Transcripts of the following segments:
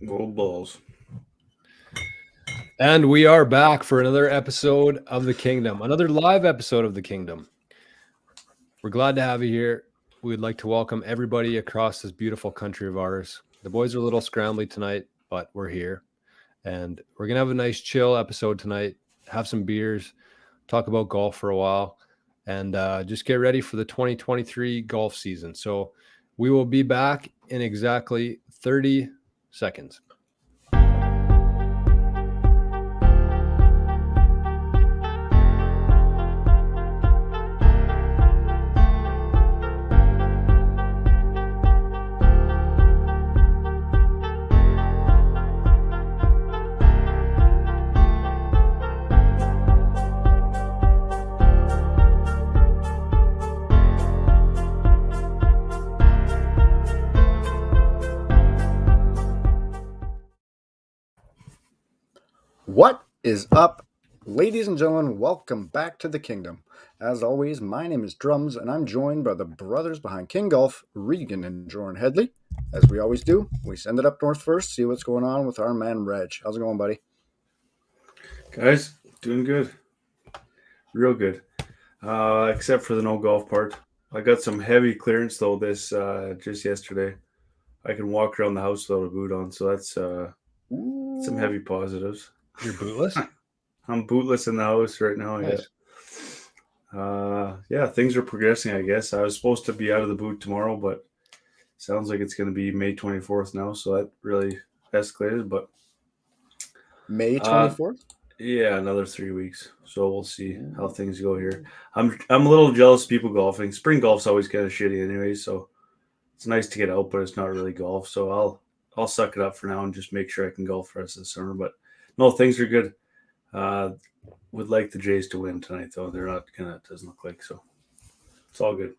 Gold balls. And we are back for another episode of The Kingdom, another live episode of The Kingdom. We're glad to have you here. We'd like to welcome everybody across this beautiful country of ours. The boys are a little scrambly tonight, but we're here. And we're going to have a nice chill episode tonight, have some beers, talk about golf for a while, and just get ready for the 2023 golf season. So we will be back in exactly 30 seconds. What is up, ladies and gentlemen? Welcome back to the Kingdom. As always, my name is Drums, and I'm joined by the brothers behind King Golf, Regan and Jordan Headley. As we always do, we send it up north first, see what's going on with our man Reg. How's it going, buddy? Guys, doing good. Real good. Except for the no golf part. I got some heavy clearance, though, this just yesterday. I can walk around the house without a boot on, so that's some heavy positives. You're bootless? I'm bootless in the house right now, I guess. Yeah, things are progressing, I guess. I was supposed to be out of the boot tomorrow, but sounds like it's going to be May 24th now, so that really escalated. But May 24th? Yeah, another 3 weeks. So we'll see how things go here. I'm a little jealous of people golfing. Spring golf's always kind of shitty anyway, so it's nice to get out, but it's not really golf. So I'll suck it up for now and just make sure I can golf for the rest of the summer. But no, things are good. Would like the Jays to win tonight, though. They're not gonna. It doesn't look like, so it's all good.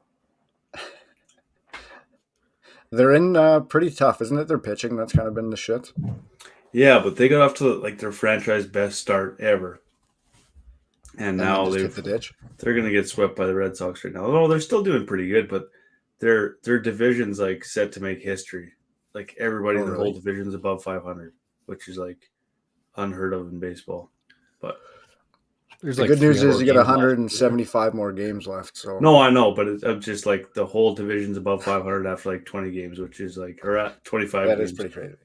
They're in pretty tough, isn't it? Their pitching, that's kind of been the shit. Yeah, but they got off to their franchise best start ever, and now they've hit the ditch. They're gonna get swept by the Red Sox right now. Oh, they're still doing pretty good, but their division's set to make history. Everybody in their whole division's above 500, which is unheard of in baseball. But the good news is you got 175 more games left. So no, I know, but it's just the whole division's above 500 after 20 games, which is or at 25. That games. is pretty crazy.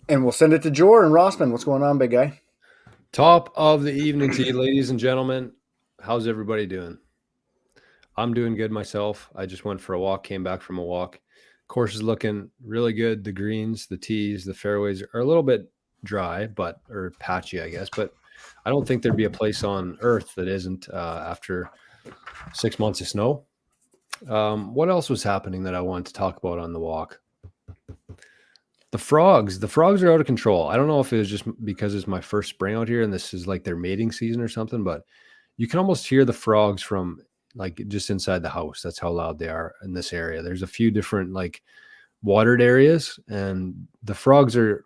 And we'll send it to Jor and Rossman. What's going on, big guy? Top of the evening to you, ladies and gentlemen. How's everybody doing? I'm doing good myself. I just went for a walk, came back from a walk. Course is looking really good. The greens, the tees, the fairways are a little bit dry, or patchy, I guess. But I don't think there'd be a place on earth that isn't after 6 months of snow. What else was happening that I wanted to talk about on the walk? The frogs are out of control. I don't know if it was just because it's my first spring out here and this is their mating season or something, but you can almost hear the frogs from just inside the house. That's how loud they are in this area. There's a few different watered areas, and the frogs are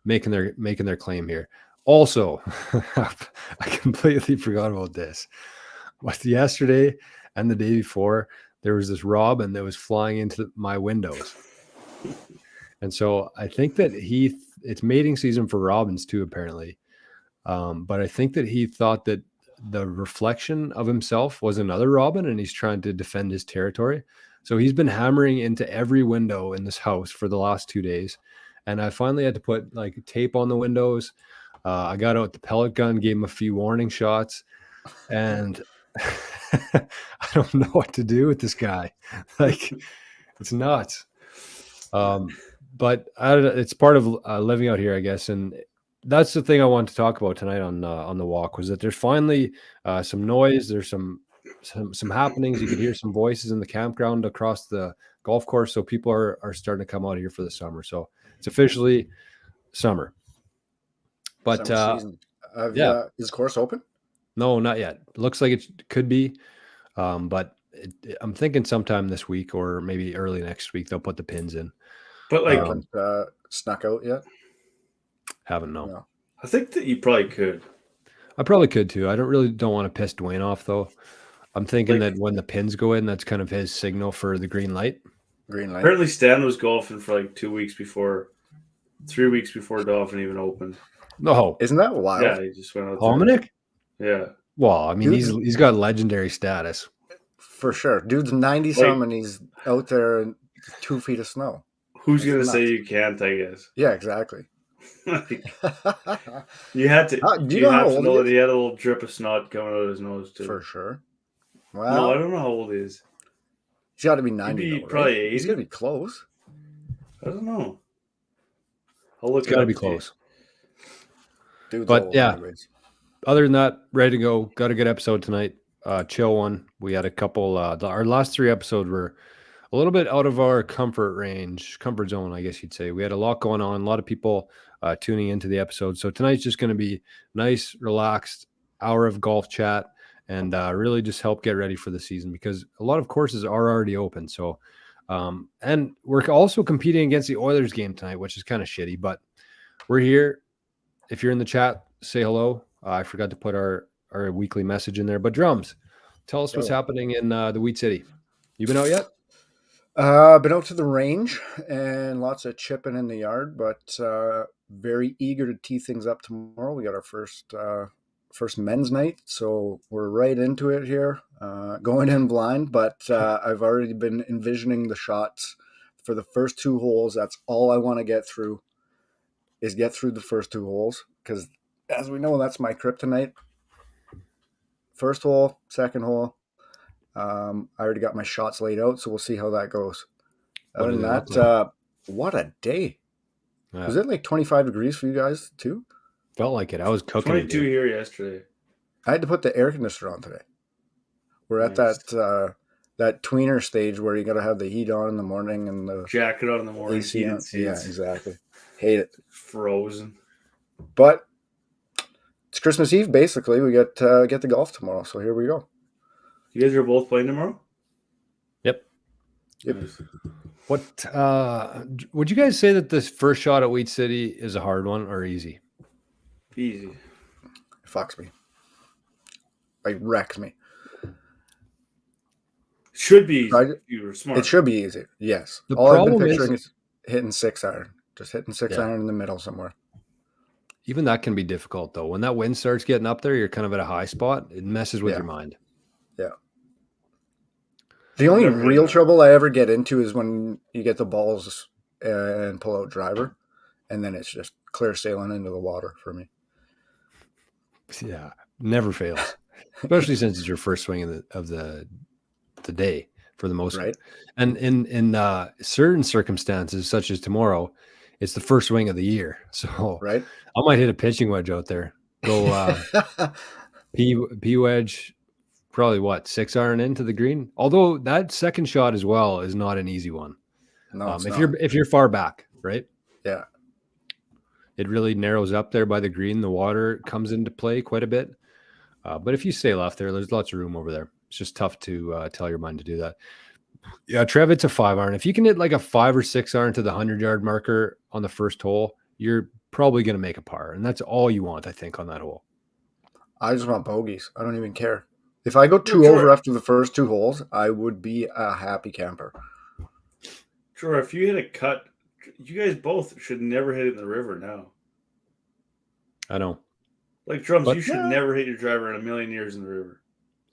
making their claim here. Also, I completely forgot about this. But yesterday and the day before, there was this robin that was flying into my windows. And so I think that it's mating season for robins too, apparently. But I think that he thought that the reflection of himself was another robin, and he's trying to defend his territory. So he's been hammering into every window in this house for the last 2 days. And I finally had to put tape on the windows. I got out the pellet gun, gave him a few warning shots, and I don't know what to do with this guy. It's nuts. But it's part of living out here, I guess. And that's the thing I wanted to talk about tonight on the walk, was that there's finally some noise. There's some happenings. You could hear some voices in the campground across the golf course. So people are starting to come out here for the summer. So it's officially summer. But is the course open? No, not yet. Looks like it could be. But I'm thinking sometime this week or maybe early next week they'll put the pins in. But haven't snuck out yet? Haven't, no. I think that you probably could. I probably could too. I don't want to piss Dwayne off though. I'm thinking that when the pins go in, that's kind of his signal for the green light. Green light. Apparently, Stan was golfing for like 3 weeks before Dolphin even opened. No, Isn't that wild? Yeah, he just went out Hominick. there. Yeah. Well, I mean, Dude. he's got legendary status. For sure. Dude's 90-some and he's out there in 2 feet of snow. Who's going to say you can't, I guess? Yeah, exactly. You had to. Do you know how old that he had a little drip of snot coming out of his nose too. For sure. Well, no, I don't know how old he is. He's got to be 90. Though, probably right? 80. He's got to be close. I don't know. I'll look. It's got to be close. Dude's but old yeah. anyways. Other than that, ready to go. Got a good episode tonight. Chill one. We had a couple. Our last 3 episodes were a little bit out of our comfort zone, I guess you'd say. We had a lot going on. A lot of people tuning into the episode. So tonight's just going to be nice, relaxed hour of golf chat and really just help get ready for the season because a lot of courses are already open. So, and we're also competing against the Oilers game tonight, which is kind of shitty, but we're here. If you're in the chat, say hello. I forgot to put our weekly message in there, but Drums, tell us what's happening in the Wheat City. You been out yet? Been out to the range and lots of chipping in the yard, but very eager to tee things up tomorrow. We got our first men's night, so we're right into it here, going in blind, but I've already been envisioning the shots for the first 2 holes. That's all I want to get through the first 2 holes, because as we know, that's my kryptonite. First hole, second hole. I already got my shots laid out, so we'll see how that goes. Other than that, what a day. Yeah. Was it like 25 degrees for you guys too? Felt like it. I was cooking. 22 here yesterday. I had to put the air conditioner on today. We're at that tweener stage where you got to have the heat on in the morning and the jacket on in the morning. AC on. Yeah, exactly. Hate it. Frozen. But it's Christmas Eve, basically. We get the golf tomorrow, so here we go. You guys are both playing tomorrow? Yep. Nice. What would you guys say that this first shot at Wheat City is a hard one or easy? Easy. It fucks me. Like wrecks me. Should be easy. You were smart. It should be easy. Yes. The All I've been problem picturing is hitting 6-iron. Just hitting 6-iron in the middle somewhere. Even that can be difficult though. When that wind starts getting up there, you're kind of at a high spot. It messes with your mind. Yeah. The only real trouble I ever get into is when you get the balls and pull out driver, and then it's just clear sailing into the water for me. Yeah, never fails, especially since it's your first swing of the day for the most part. And in certain circumstances, such as tomorrow, it's the first swing of the year. So I might hit a pitching wedge out there. Go P wedge. Probably 6-iron into the green. Although that second shot as well is not an easy one. No, if you're far back, right? Yeah, it really narrows up there by the green. The water comes into play quite a bit. But if you stay left there's lots of room over there. It's just tough to tell your mind to do that. Yeah, Trev, it's a 5-iron. If you can hit like a 5 or 6-iron to the 100-yard marker on the first hole, you're probably going to make a par, and that's all you want, I think, on that hole. I just want bogeys. I don't even care. If I go 2 over after the first 2 holes, I would be a happy camper. Sure, if you hit a cut, you guys both should never hit it in the river now. I know. Like Drums, you should never hit your driver in a million years in the river.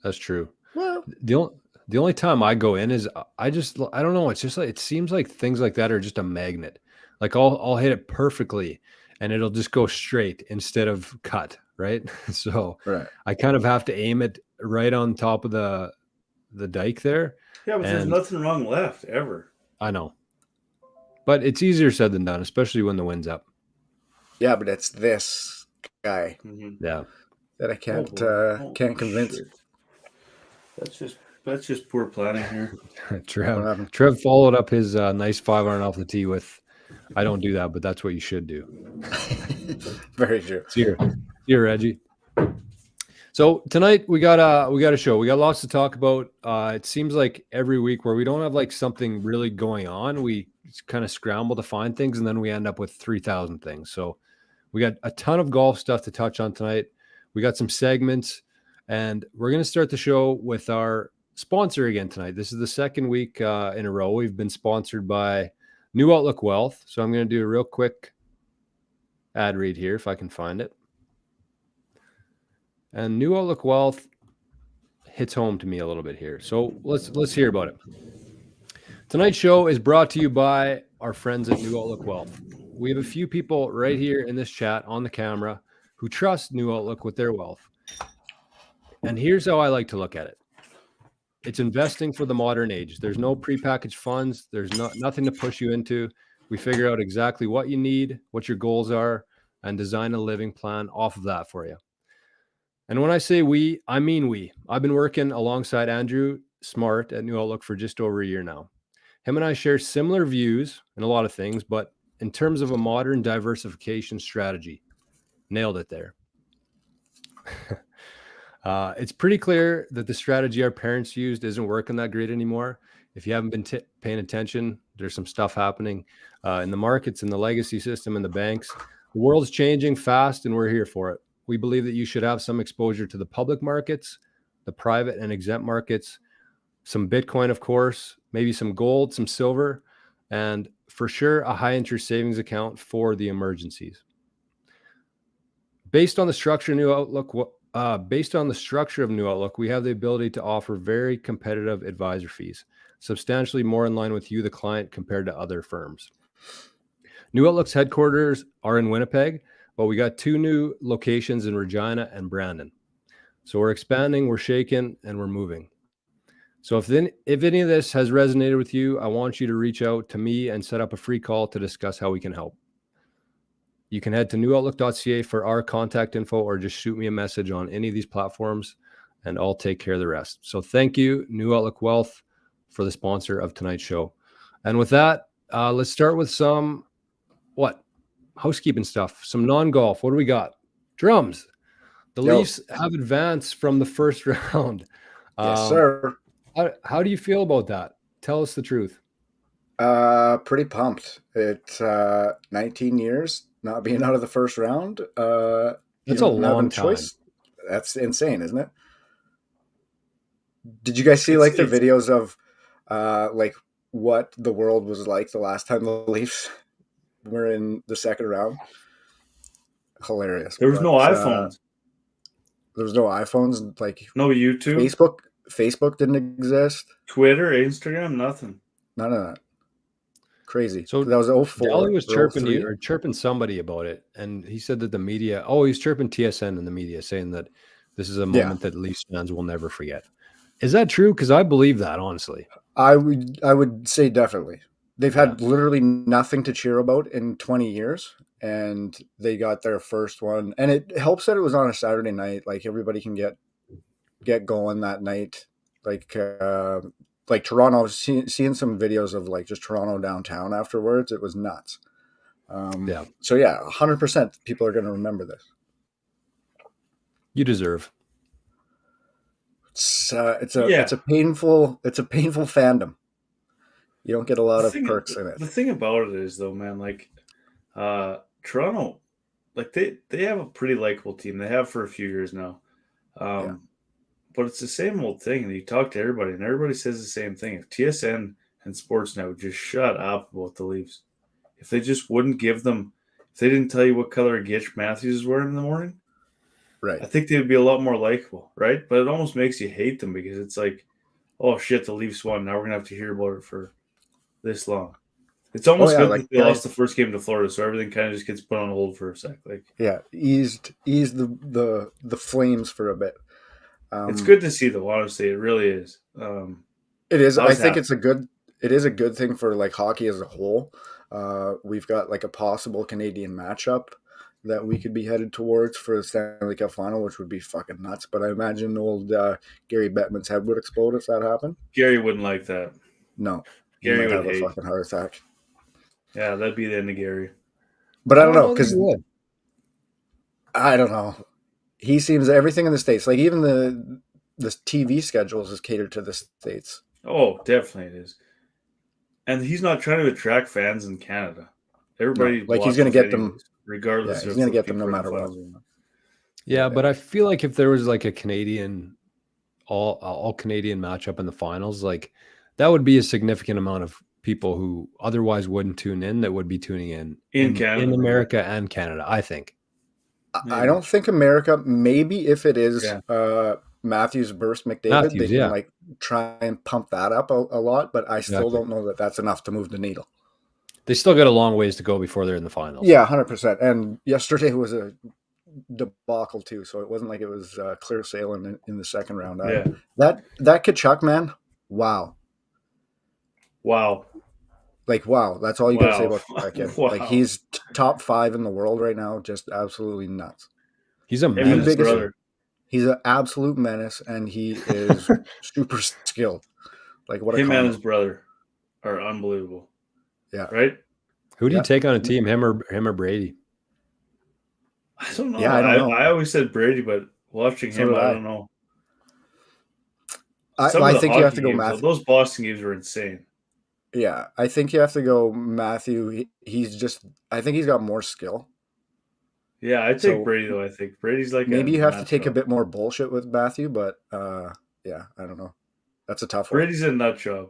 That's true. Well, the only time I go in is I don't know. It's just like, it seems like things like that are just a magnet. Like I'll hit it perfectly and it'll just go straight instead of cut. Right. So I kind of have to aim it right on top of the dike there. Yeah, but there's nothing wrong left ever. I know. But it's easier said than done, especially when the wind's up. Yeah, but it's this guy. Mm-hmm. Yeah. That I can't convince. Shit. That's just poor planning here. Trev followed up his nice 5-iron off the tee with, I don't do that, but that's what you should do. Very true. Here, Reggie. So tonight we got a show. We got lots to talk about. It seems like every week where we don't have like something really going on, we kind of scramble to find things, and then we end up with 3,000 things. So we got a ton of golf stuff to touch on tonight. We got some segments, and we're going to start the show with our sponsor again tonight. This is the second week in a row. We've been sponsored by New Outlook Wealth. So I'm going to do a real quick ad read here if I can find it. And New Outlook Wealth hits home to me a little bit here. So let's hear about it. Tonight's show is brought to you by our friends at New Outlook Wealth. We have a few people right here in this chat on the camera who trust New Outlook with their wealth. And here's how I like to look at it. It's investing for the modern age. There's no prepackaged funds. There's nothing to push you into. We figure out exactly what you need, what your goals are, and design a living plan off of that for you. And when I say we, I mean we. I've been working alongside Andrew Smart at New Outlook for just over a year now. Him and I share similar views in a lot of things, but in terms of a modern diversification strategy, nailed it there. It's pretty clear that the strategy our parents used isn't working that great anymore. If you haven't been paying attention, there's some stuff happening in the markets, in the legacy system, in the banks. The world's changing fast, and we're here for it. We believe that you should have some exposure to the public markets, the private and exempt markets, some Bitcoin, of course, maybe some gold, some silver, and for sure a high interest savings account for the emergencies. Based on the structure of New Outlook, we have the ability to offer very competitive advisor fees, substantially more in line with you, the client, compared to other firms. New Outlook's headquarters are in Winnipeg, but we got 2 new locations in Regina and Brandon. So we're expanding, we're shaking, and we're moving. So if any of this has resonated with you, I want you to reach out to me and set up a free call to discuss how we can help. You can head to newoutlook.ca for our contact info, or just shoot me a message on any of these platforms and I'll take care of the rest. So thank you, New Outlook Wealth, for the sponsor of tonight's show. And with that, let's start with some housekeeping stuff, some non-golf. What do we got? Drums. The Leafs have advanced from the first round. Yes, sir. How do you feel about that? Tell us the truth. Pretty pumped. It's 19 years not being out of the first round. That's a long time. That's insane, isn't it? Did you guys see the videos of what the world was like the last time the Leafs were in the second round? Hilarious. There was no iPhones. There was no iPhones, no YouTube. Facebook didn't exist. Twitter, Instagram, nothing. None of that. Crazy. So that was 04. Dally was chirping somebody about it, and he said that the media. Oh, he's chirping TSN in the media, saying that this is a moment that Leafs fans will never forget. Is that true? Because I believe that, honestly. I would say definitely. They've had literally nothing to cheer about in 20 years, and they got their first one. And it helps that it was on a Saturday night. Like, everybody can get going that night. Like Toronto, seeing some videos of just Toronto downtown afterwards. It was nuts. So 100% people are going to remember this. You deserve. It's a painful fandom. You don't get a lot of perks in it. The thing about it is, though, man, Toronto, they have a pretty likable team. They have for a few years now. But it's the same old thing. And you talk to everybody, and everybody says the same thing. If TSN and Sportsnet would just shut up about the Leafs, if they just wouldn't give them, if they didn't tell you what color Gitch Matthews is wearing in the morning, right? I think they would be a lot more likable, right? But it almost makes you hate them because it's like, oh shit, the Leafs won. Now we're gonna have to hear about it for this long. It's almost good that they lost the first game to Florida, so everything kind of just gets put on hold for a sec. Eased the flames for a bit. It's good to see, though. Honestly, it really is. It is. I think it is a good thing for hockey as a whole. We've got a possible Canadian matchup that we could be headed towards for the Stanley Cup final, which would be fucking nuts. But I imagine old Gary Bettman's head would explode if that happened. Gary wouldn't like that. No, Gary would have a fucking heart attack. Yeah, that'd be the end of Gary. But I don't know, because I don't know. He seems everything in the States, even the TV schedules is catered to the States. Oh, definitely it is. And he's not trying to attract fans in Canada. Everybody, he's going to get them regardless. He's going to get them no matter what. Yeah, but I feel like if there was a Canadian all Canadian matchup in the finals, like that would be a significant amount of people who otherwise wouldn't tune in that would be tuning in Canada, in America and Canada, I think. I don't think America, maybe if it is Yeah. Matthews versus McDavid, Matthews, they can yeah. like try and pump that up a lot, but I still Exactly. don't know that that's enough to move the needle. They still got a long ways to go before they're in the finals. Yeah, 100%. And yesterday was a debacle too, so it wasn't like it was clear sailing in the second round. Yeah. That Kachuk, man, wow. Like, wow, that's all you got to say about that kid. Wow. Like, he's top 5 in the world right now, just absolutely nuts. He's a menace. Brother. He's an absolute menace, and he is super skilled. Like, what a him combo. and his brother are unbelievable. Yeah. Right? Who do you take on a team, him or Brady? I don't know. Yeah, I don't know. I always said Brady, but watching him, I don't know. I think you have to go games, Matthew. Those Boston games were insane. Yeah, I think you have to go Matthew. I think he's got more skill. Yeah, I take Brady though. I think Brady's like maybe you have to take a bit more bullshit with Matthew, but yeah, I don't know. That's a tough one. Brady's a nut job.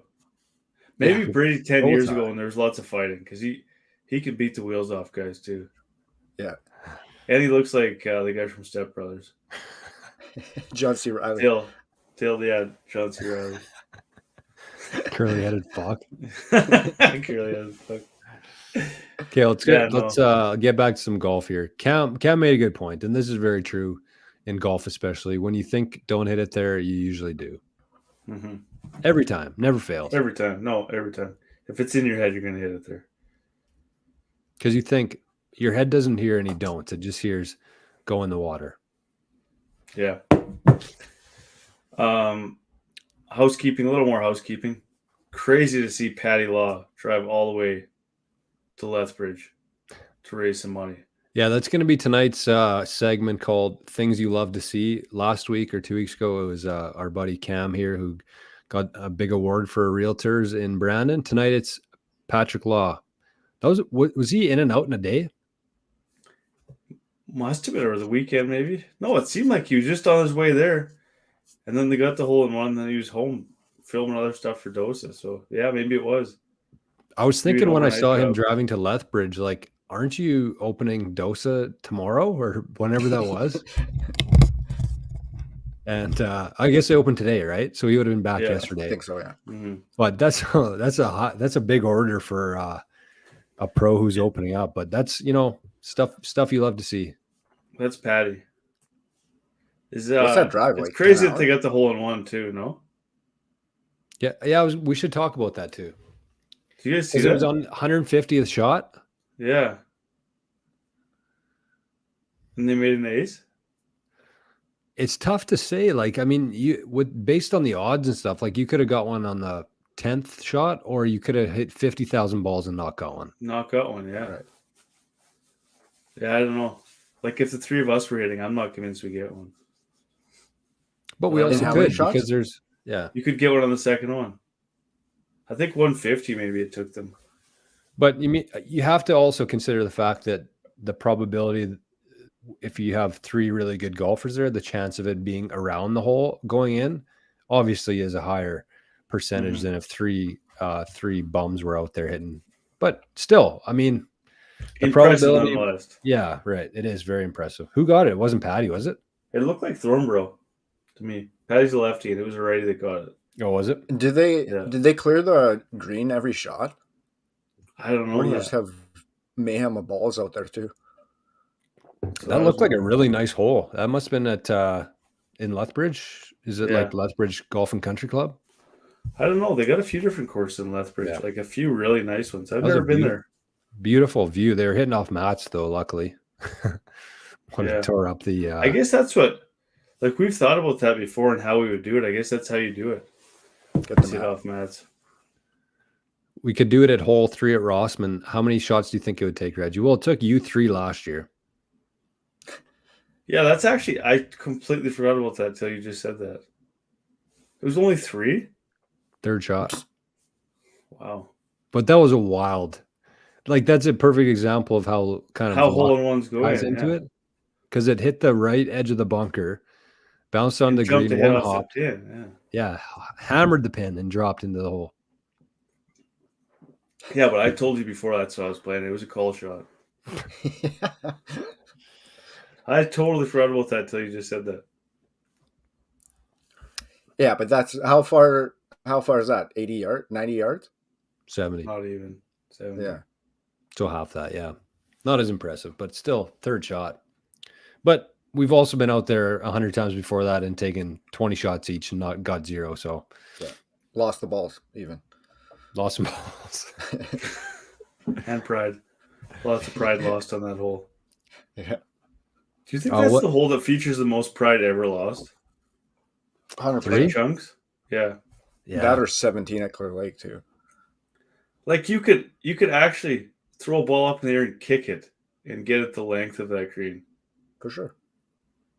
Maybe Brady 10 years ago when there was lots of fighting because he could beat the wheels off guys too. Yeah, and he looks like the guy from Step Brothers, John C. Reilly. John C. Reilly. Curly-headed fuck. Curly-headed fuck. Okay, let's get back to some golf here. Cam made a good point, and this is very true in golf, especially when you think don't hit it there, you usually do. Mm-hmm. Every time, never fails. Every time, every time. If it's in your head, you're gonna hit it there. Because you think your head doesn't hear any don'ts; it just hears go in the water. Yeah. Housekeeping, a little more housekeeping. Crazy to see Patty Law drive all the way to Lethbridge to raise some money. Yeah, that's going to be tonight's segment called Things You Love to See. Last week or 2 weeks ago, it was our buddy Cam here who got a big award for realtors in Brandon. Tonight, it's Patrick Law. Was he in and out in a day? Must have been over the weekend, maybe. No, it seemed like he was just on his way there. And then they got the hole in one, and then he was home filming other stuff for Dosa. So, yeah, maybe it was. I was thinking when I saw him driving to Lethbridge, like, aren't you opening Dosa tomorrow or whenever that was? And I guess they opened today, right? So he would have been back yesterday. I think so, yeah. Mm-hmm. But that's a big order for a pro who's opening up. But that's stuff you love to see. That's Patty. What's that drive like? It's crazy that they got the hole in one too. No. Yeah. We should talk about that too. Do you guys see that? It was on 150th shot. Yeah. And they made an ace. It's tough to say. Like, I mean, based on the odds and stuff, like you could have got one on the 10th shot, or you could have hit 50,000 balls and not got one. Not got one, yeah. Right. Yeah, I don't know. Like if the three of us were hitting, I'm not convinced we get one. But we also could because you could get one on the second one. I think 150 maybe it took them. But you have to also consider the fact that the probability, if you have three really good golfers there, the chance of it being around the hole going in obviously is a higher percentage than if three bums were out there hitting. But still, I mean, the probability. Yeah, right. It is very impressive. Who got it? It wasn't Patty, was it? It looked like Thornborough to me. Patty's a lefty, and it was a righty that got it. Oh, was it? Did they clear the green every shot? I don't know. Or do you just have mayhem of balls out there too? So that looked like a really nice hole. That must have been at in Lethbridge. Is it like Lethbridge Golf and Country Club? I don't know. They got a few different courses in Lethbridge, like a few really nice ones. I've never been there. Beautiful view. They were hitting off mats though, luckily. When it tore up the I guess that's what, like, we've thought about that before and how we would do it. I guess that's how you do it. Get the hit off mats. We could do it at hole 3 at Rossman. How many shots do you think it would take, Reggie? Well, it took you 3 last year. Yeah, that's actually, I completely forgot about that till you just said that. It was only 3? Third shot. Wow. But that was a wild, like, that's a perfect example of how kind of how hole in ones go into it. Because it hit the right edge of the bunker. bounced on the Jumped green, the head one off hop. the pin. Yeah, hammered the pin and dropped into the hole. Yeah, but I told you before that's what I was playing. It was a call shot. I totally forgot about that until you just said that. Yeah, but that's how far is that? 80 yards? 90 yards? 70. Not even 70. Yeah. So half that, yeah. Not as impressive, but still third shot. But we've also been out there 100 times before that and taken 20 shots each and not got zero. So Yeah. Lost the balls even. lost some balls. And pride. Lots of pride lost on that hole. Yeah. Do you think that's the hole that features the most pride ever lost? 100%. Three? Chunks? Yeah. That or 17 at Clear Lake too. Like you could actually throw a ball up in the air and kick it and get it the length of that green. For sure.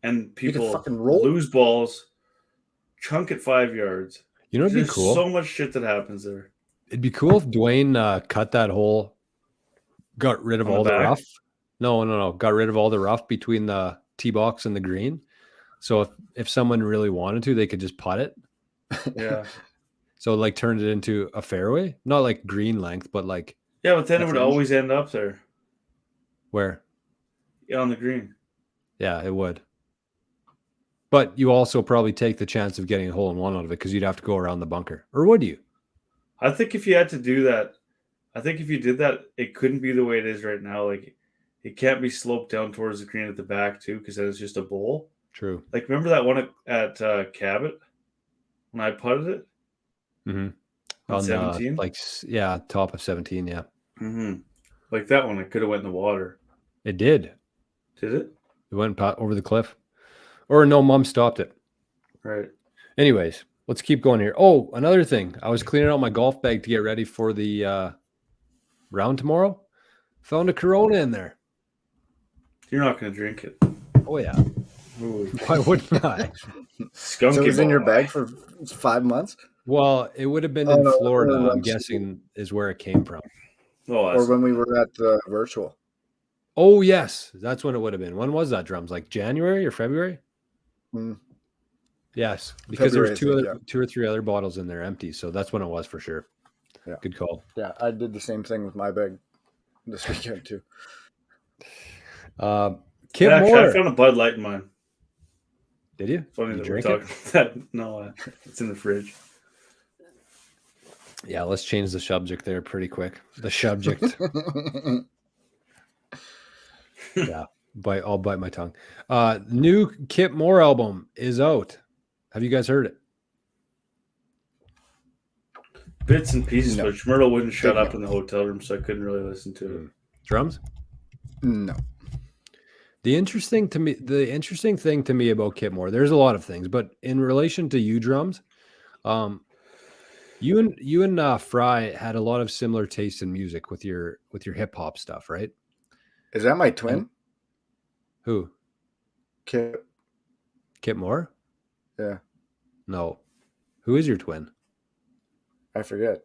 And people fucking roll. lose balls, chunk it 5 yards. You know, it'd be There's cool. so much shit that happens there. It'd be cool if Dwayne cut that hole, got rid of all the rough. No. Got rid of all the rough between the tee box and the green. So if someone really wanted to, they could just putt it. Yeah. So like turned it into a fairway, not like green length, but like. Yeah, but then it would always end up there. Where? Yeah, on the green. Yeah, it would. But you also probably take the chance of getting a hole in one out of it because you'd have to go around the bunker. Or would you? I think if you had to do that, I think if you did that, it couldn't be the way it is right now. Like, it can't be sloped down towards the green at the back, too, because then it's just a bowl. True. Like, remember that one at Cabot when I putted it? Mm-hmm. On 17? Top of 17, yeah. Mm-hmm. Like that one, it could have went in the water. It did. Did it? It went over the cliff. Or no, Mom stopped it. Right. Anyways, let's keep going here. Oh, another thing. I was cleaning out my golf bag to get ready for the round tomorrow. Found a Corona in there. You're not going to drink it. Oh, yeah. Ooh. Why wouldn't I? Skunky So it was in your ball. bag for 5 months? Well, it would have been in Florida, I'm guessing, is where it came from. Oh, Or when we were at the virtual? Oh, yes. That's when it would have been. When was that, Drums? Like January or February? Yes, because February, there's two or three other bottles in there empty. So that's when it was for sure. Yeah. Good call. Yeah, I did the same thing with my bag this weekend too. Kip actually, Moore. I found a Bud Light in mine. Did you? Funny You that we're drink talking it? about that. No, it's in the fridge. Yeah, let's change the subject there pretty quick. The subject. Yeah, I'll bite my tongue. New Kip Moore album is out. Have you guys heard it? Bits and pieces, No. but Schmurtle wouldn't shut up in the hotel room, so I couldn't really listen to it. Drums? No. The interesting thing to me about Kip Moore, there's a lot of things, but in relation to you, Drums, you and Fry had a lot of similar tastes in music with your hip hop stuff, right? Is that my twin? Who? Kip. Kip Moore? Yeah. No. Who is your twin? I forget.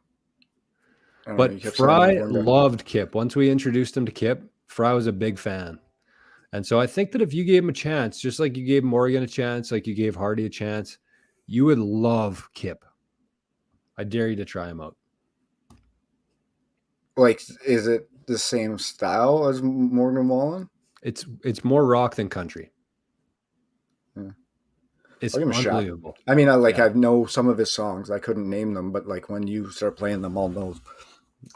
I don't know, But you kept Fry saying it. loved Kip. Once we introduced him to Kip, Fry was a big fan. And so I think that if you gave him a chance, just like you gave Morgan a chance, like you gave Hardy a chance, you would love Kip. I dare you to try him out. Like, is it the same style as Morgan Wallen? It's more rock than country. Yeah. It's I'll give him a shot. unbelievable. I mean, I know some of his songs. I couldn't name them, but like when you start playing them, I'll know.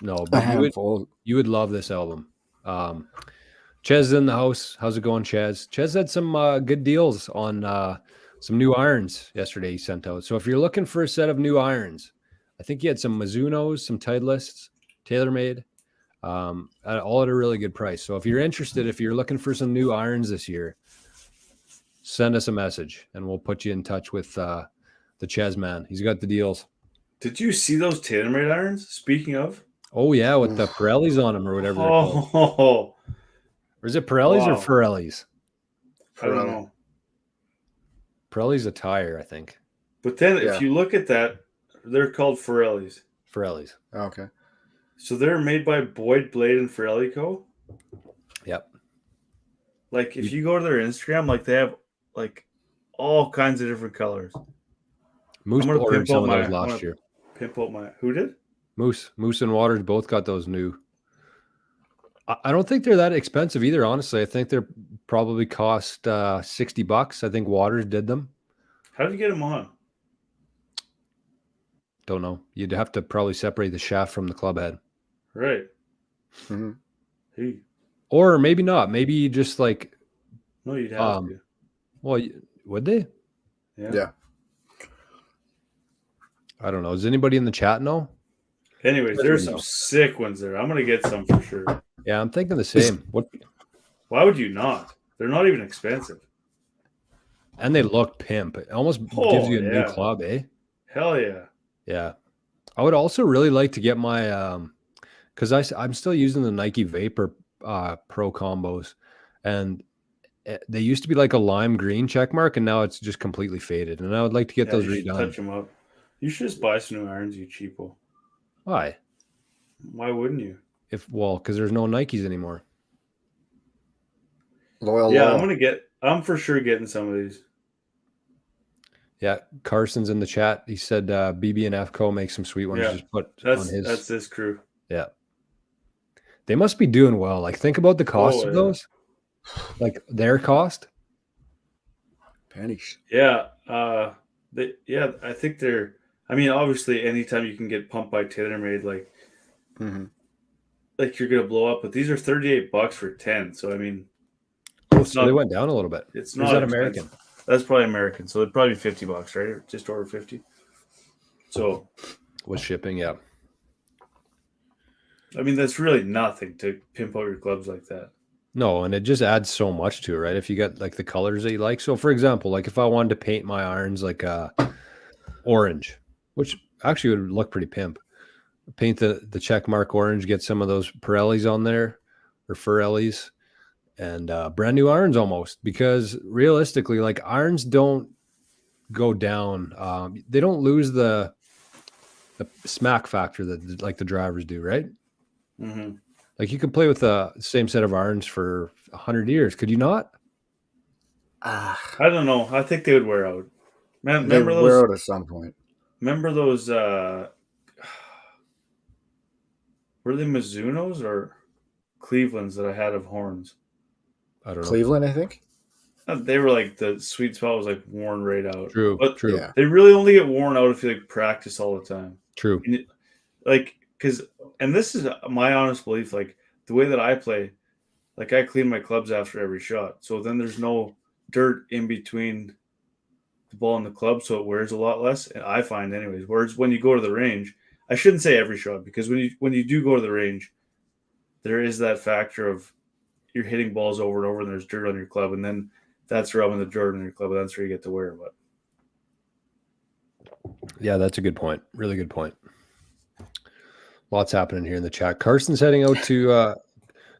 No, A but handful. you would love this album. Chez is in the house. How's it going, Chez? Chez had some good deals on some new irons yesterday he sent out. So if you're looking for a set of new irons, I think he had some Mizunos, some Titleists, TaylorMade, all at a really good price. So if you're interested, if you're looking for some new irons this year, send us a message and we'll put you in touch with the Chez man. He's got the deals. Did you see those TaylorMade irons? Speaking of. Oh, yeah, with the Pirellis on them or whatever they're called. Oh. Or is it Pirellis or Wow. Pirellis? I don't know. Pirelli's a tire, I think. But then Yeah. if you look at that, they're called Pirellis. Pirellis. Okay. So they're made by Boyd, Blade, and Pirelli Co. Yep. Like if you go to their Instagram, like they have like all kinds of different colors. Moose I'm gonna ordered pimp some out of those my- I last wanna- year. Pimp out my who did? Moose and Waters both got those new. I don't think they're that expensive either. Honestly, I think they're probably cost $60. I think Waters did them. How did you get them on? Don't know. You'd have to probably separate the shaft from the club head, Right. Mhm. Hey. or maybe not. Maybe you just like. No, you'd have to. Well, would they? Yeah. I don't know. Does anybody in the chat know? Anyways, Yes, there's we some know. sick ones there. I'm gonna get some for sure. Yeah, I'm thinking the same. What? Why would you not? They're not even expensive. And they look pimp. It almost Oh, gives you a new yeah. club, eh? Hell yeah. Yeah. I would also really like to get my because I'm still using the Nike Vapor Pro combos, and they used to be like a lime green check mark, and now it's just completely faded. And I would like to get those you should redone. touch them up. You should just buy some new irons, you cheapo. Why? Why wouldn't you? Because there's no Nikes anymore. Loyal. I'm for sure getting some of these. Yeah, Carson's in the chat. He said BB and F Co make some sweet ones. Yeah, Just put on his. That's this crew. Yeah, they must be doing well. Like, think about the cost of those. Like their cost. Pennies. Yeah. I think they're. I mean, obviously, anytime you can get pumped by TaylorMade, like you're gonna blow up. But these are $38 for 10. So I mean, So they went down a little bit. It's Or not is that expensive. American? That's probably American. So it'd probably be $50, right? Or just over 50. So With shipping, yeah. I mean, that's really nothing to pimp out your clubs like that. No, and it just adds so much to it, right? If you got like the colors that you like. So, for example, like if I wanted to paint my irons like orange, which actually would look pretty pimp. Paint the check mark orange, get some of those Pirellis on there or Pirellis, and brand new irons almost. Because realistically, like irons don't go down. They don't lose the smack factor that like the drivers do, right? Mm-hmm. Like you could play with the same set of irons for 100 years. Could you not? I don't know. I think they would wear out. Man, They remember wear those? out at some point. Remember those? Were they Mizunos or Clevelands that I had of horns? I don't know. Cleveland, I think. They were like the sweet spot was like worn right out. True. But True. Yeah. they really only get worn out if you like practice all the time. True. And this is my honest belief. Like the way that I play, like I clean my clubs after every shot, so then there's no dirt in between the ball and the club, so it wears a lot less. And I find, anyways. Whereas when you go to the range, I shouldn't say every shot, because when you do go to the range, there is that factor of you're hitting balls over and over, and there's dirt on your club, and then that's rubbing the dirt on your club, and that's where you get to wear. But Yeah, that's a good point. Really good point. Lots happening here in the chat. Carson's heading out to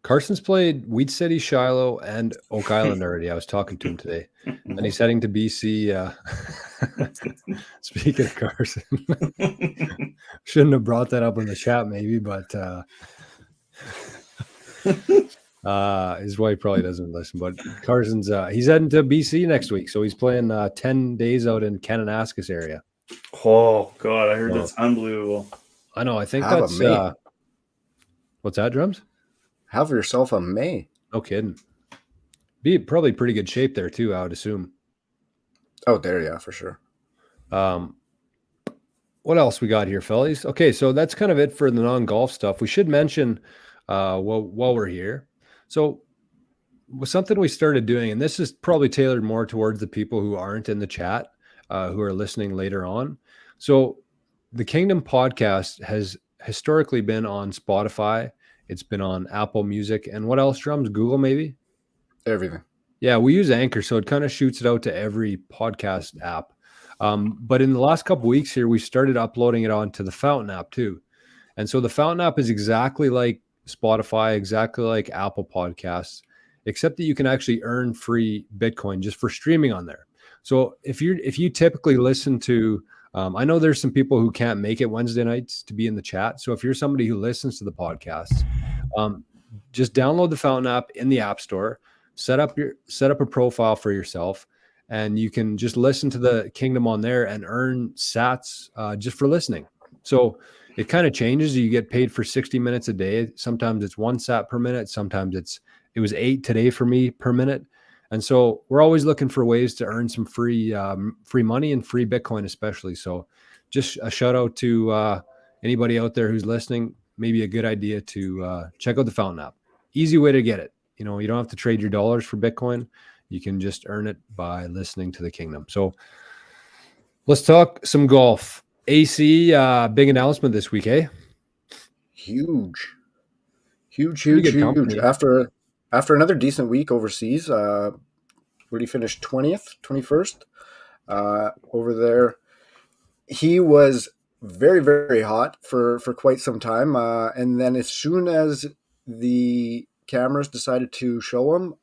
Carson's played Weed City, Shiloh, and Oak Island already. I was talking to him today. And he's heading to BC. Speaking of Carson, shouldn't have brought that up in the chat, maybe, but his wife probably doesn't listen. But Carson's he's heading to BC next week, so he's playing 10 days out in Kananaskis area. Oh God, I heard that's unbelievable. I know. I think Have a that's mate. What's that, Drums? Have yourself a May. No kidding. Be probably pretty good shape there too, I would assume. Oh, there, yeah, for sure. What else we got here, fellas? Okay, so that's kind of it for the non-golf stuff. We should mention while we're here. So was something we started doing, and this is probably tailored more towards the people who aren't in the chat, who are listening later on. So the Kingdom podcast has historically been on Spotify. It's been on Apple Music, and what else, Drums? Google, maybe? Everything. Yeah, we use Anchor, so it kind of shoots it out to every podcast app. But in the last couple weeks here, we started uploading it onto the Fountain app too. And so the Fountain app is exactly like Spotify, exactly like Apple Podcasts, except that you can actually earn free Bitcoin just for streaming on there. So if you typically listen to, I know there's some people who can't make it Wednesday nights to be in the chat. So if you're somebody who listens to the podcasts, just download the Fountain app in the App Store, set up a profile for yourself, and you can just listen to the Kingdom on there and earn sats just for listening. So it kind of changes. You get paid for 60 minutes a day. Sometimes it's 1 sat per minute. Sometimes it was 8 today for me per minute. And so we're always looking for ways to earn some free money and free Bitcoin, especially. So just a shout out to anybody out there who's listening. Maybe a good idea to check out the Fountain app. Easy way to get it. You know, you don't have to trade your dollars for Bitcoin. You can just earn it by listening to the Kingdom. So let's talk some golf. AC, big announcement this week, eh? Huge. Company. After another decent week overseas, where he finished 20th, 21st over there. He was very, very hot for quite some time. And then as soon as the cameras decided to show him,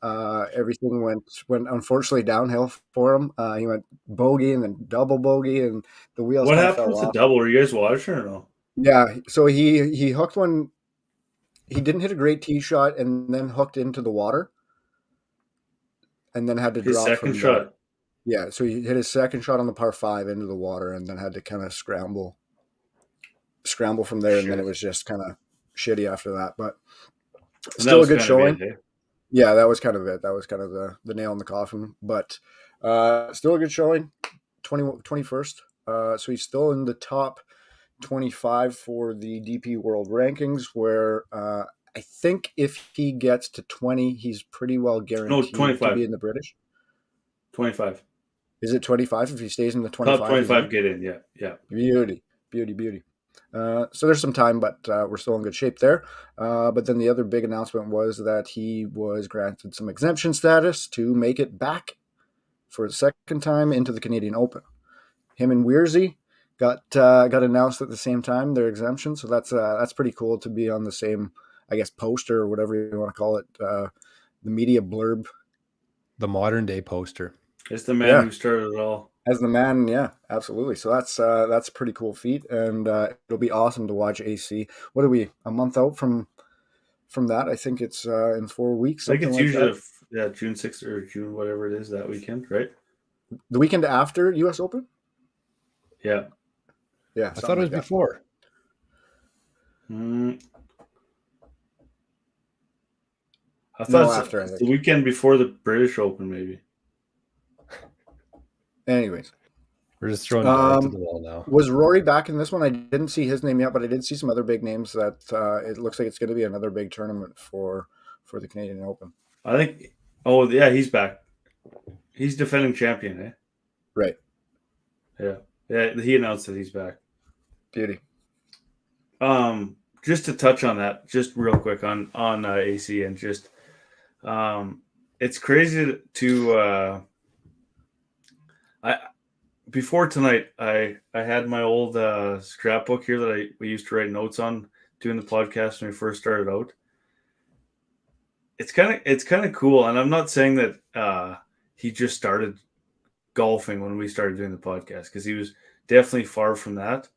everything went unfortunately downhill for him. He went bogey and then double bogey, and the wheels What kind of happened fell with the off. double? Were you guys watching or no? Yeah, so he hooked one. He didn't hit a great tee shot and then hooked into the water, and then had to His drop second from shot. there. Yeah, so he hit his second shot on the par 5 into the water, and then had to kind of scramble from there, and then it was just kind of shitty after that. But And still a good kind of showing. it, eh? Yeah, that was kind of it. That was kind of the nail in the coffin. But still a good showing. 21st. So he's still in the top 25 for the DP World Rankings, where I think if he gets to 20, he's pretty well guaranteed 25. to be in the British. 25. Is it 25 if he stays in the 25? Top 25 get in, yeah. Beauty. So there's some time, but we're still in good shape there. But then the other big announcement was that he was granted some exemption status to make it back for the second time into the Canadian Open. Him and Weirzy got announced at the same time, their exemption. So that's pretty cool to be on the same, I guess, poster or whatever you want to call it, the media blurb. The modern day poster. It's the man who started it all. As the man, yeah, absolutely. So that's a pretty cool feat, and it'll be awesome to watch AC. What are we, a month out from that? I think it's in 4 weeks. I think it's like usually June 6th or June, whatever it is, that weekend, right? The weekend after US Open? Yeah. Yeah. I thought it was before. I thought after, I think. The weekend before the British Open, maybe. Anyways. We're just throwing darts at the wall now. Was Rory back in this one? I didn't see his name yet, but I did see some other big names that it looks like it's going to be another big tournament for the Canadian Open. I think, he's back. He's defending champion, eh? Right. Yeah. Yeah, he announced that he's back. Beauty. Just to touch on that, just real quick on AC, and just it's crazy to before tonight I had my old scrapbook here that we used to write notes on doing the podcast when we first started out. It's kind of cool, and I'm not saying that he just started golfing when we started doing the podcast, because he was definitely far from that.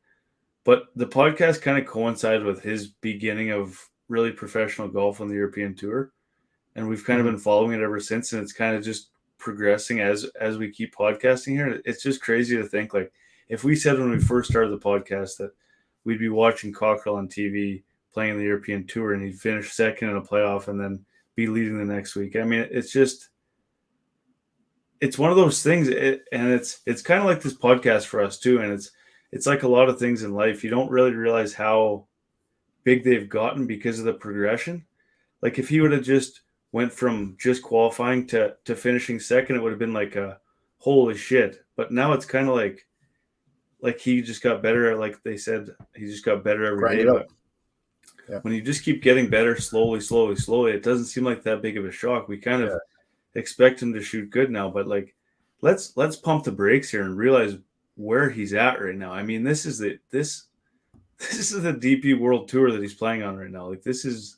But the podcast kind of coincided with his beginning of really professional golf on the European Tour, and we've kind of been following it ever since. And it's kind of just progressing as we keep podcasting here. It's just crazy to think, like, if we said when we first started the podcast that we'd be watching Cockerill on TV playing the European Tour, and he'd finish second in a playoff and then be leading the next week. I mean, it's one of those things, and it's kind of like this podcast for us too. And it's like a lot of things in life. You don't really realize how big they've gotten because of the progression. Like, if he would have just went from just qualifying to finishing second, it would have been like a holy shit. But now it's kind of like he just got better. Like they said, he just got better every day. But when you just keep getting better slowly, it doesn't seem like that big of a shock. We kind of expect him to shoot good now, but like, let's pump the brakes here and realize where he's at right now. I mean, this is the DP World Tour that he's playing on right now. Like, this is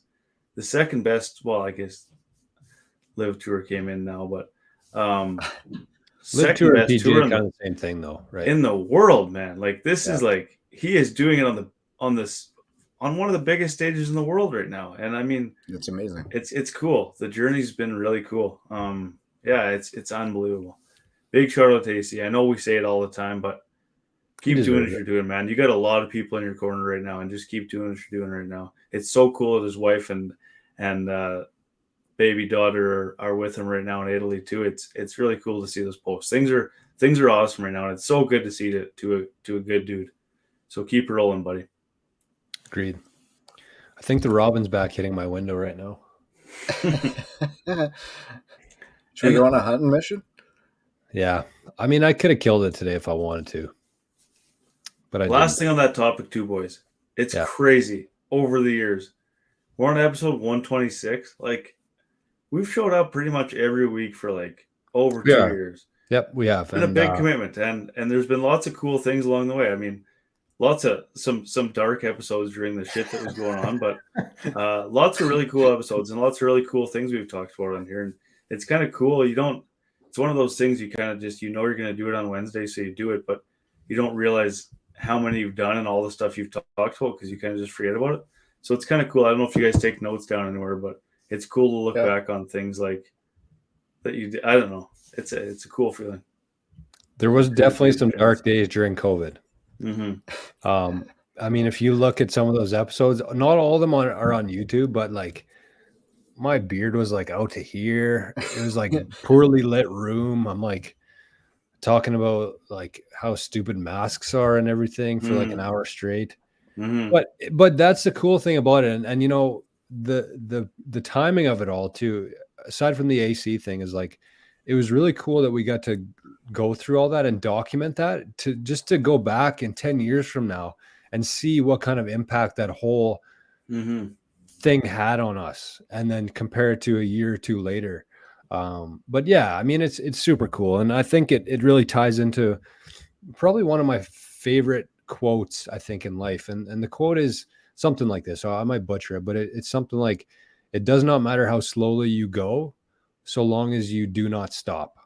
the second best. Well, I guess LIV Tour came in now, but LIV Tour and PGA kind of the same thing, though, right? In the world, man. Like, this is like, he is doing it on one of the biggest stages in the world right now. And I mean, it's amazing. It's cool. The journey's been really cool. It's unbelievable. big shout out to AC. I know we say it all the time, but keep doing what deserves you're doing, man. You got a lot of people in your corner right now, and just keep doing what you're doing right now. It's so cool that his wife and baby daughter are with him right now in Italy too. It's really cool to see those posts. Things are awesome right now, and it's so good to see it to a good dude. So keep rolling, buddy. Agreed. I think the robin's back hitting my window right now. Should we go on a hunting mission? Yeah. I mean, I could have killed it today if I wanted to. But I Last didn't. thing on that topic too, boys. It's Yeah. crazy over the years. We're on episode 126. Like, we've showed up pretty much every week for like over 2 Yeah. years. Yep, we have. And a big commitment. And there's been lots of cool things along the way. I mean, lots of some dark episodes during the shit that was going on, but lots of really cool episodes and lots of really cool things we've talked about on here. And it's kind of cool. It's one of those things you kind of just, you're going to do it on Wednesday, so you do it, but you don't realize how many you've done and all the stuff you've talked about because you kind of just forget about it. So it's kind of cool. I don't know if you guys take notes down anywhere, but it's cool to look back on things like that you did. I don't know. It's a cool feeling. There was definitely some dark days during COVID. Mm-hmm. I mean, if you look at some of those episodes, not all of them are on YouTube, but like my beard was like out to here. It was like poorly lit room. I'm like talking about like how stupid masks are and everything for like an hour straight. Mm-hmm. But that's the cool thing about it. And you know, the timing of it all too, aside from the AC thing, is like it was really cool that we got to go through all that and document that to go back in 10 years from now and see what kind of impact that whole thing had on us and then compare it to a year or two later. But yeah, I mean, it's super cool. And I think it really ties into probably one of my favorite quotes, I think, in life. And the quote is something like this. So I might butcher it, but it's something like, it does not matter how slowly you go, so long as you do not stop.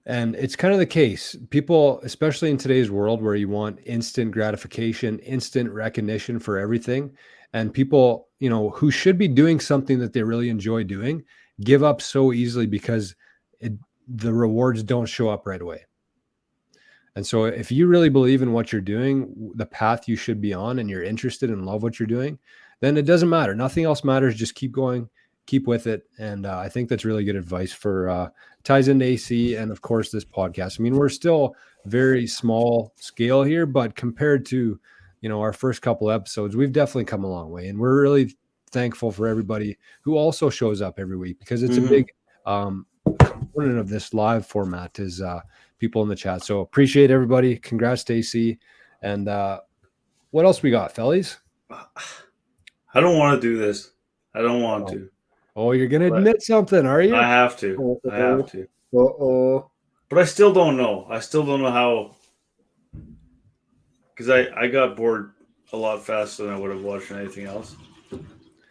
And it's kind of the case. People, especially in today's world where you want instant gratification, instant recognition for everything, and people, you know, who should be doing something that they really enjoy doing, give up so easily because the rewards don't show up right away. And so if you really believe in what you're doing, the path you should be on, and you're interested and love what you're doing, then it doesn't matter. Nothing else matters. Just keep going, keep with it. And I think that's really good advice for ties into AC and of course this podcast. I mean, we're still very small scale here, but compared to, you know, our first couple episodes, we've definitely come a long way. And we're really thankful for everybody who also shows up every week, because it's a big component of this live format is people in the chat. So appreciate everybody. Congrats to AC. And what else we got, fellas? I don't want to do this. I don't want to. Oh, you're going to admit something, are you? I have to. I have to. Uh-oh. But I still don't know. I still don't know how. Because I got bored a lot faster than I would have watched anything else.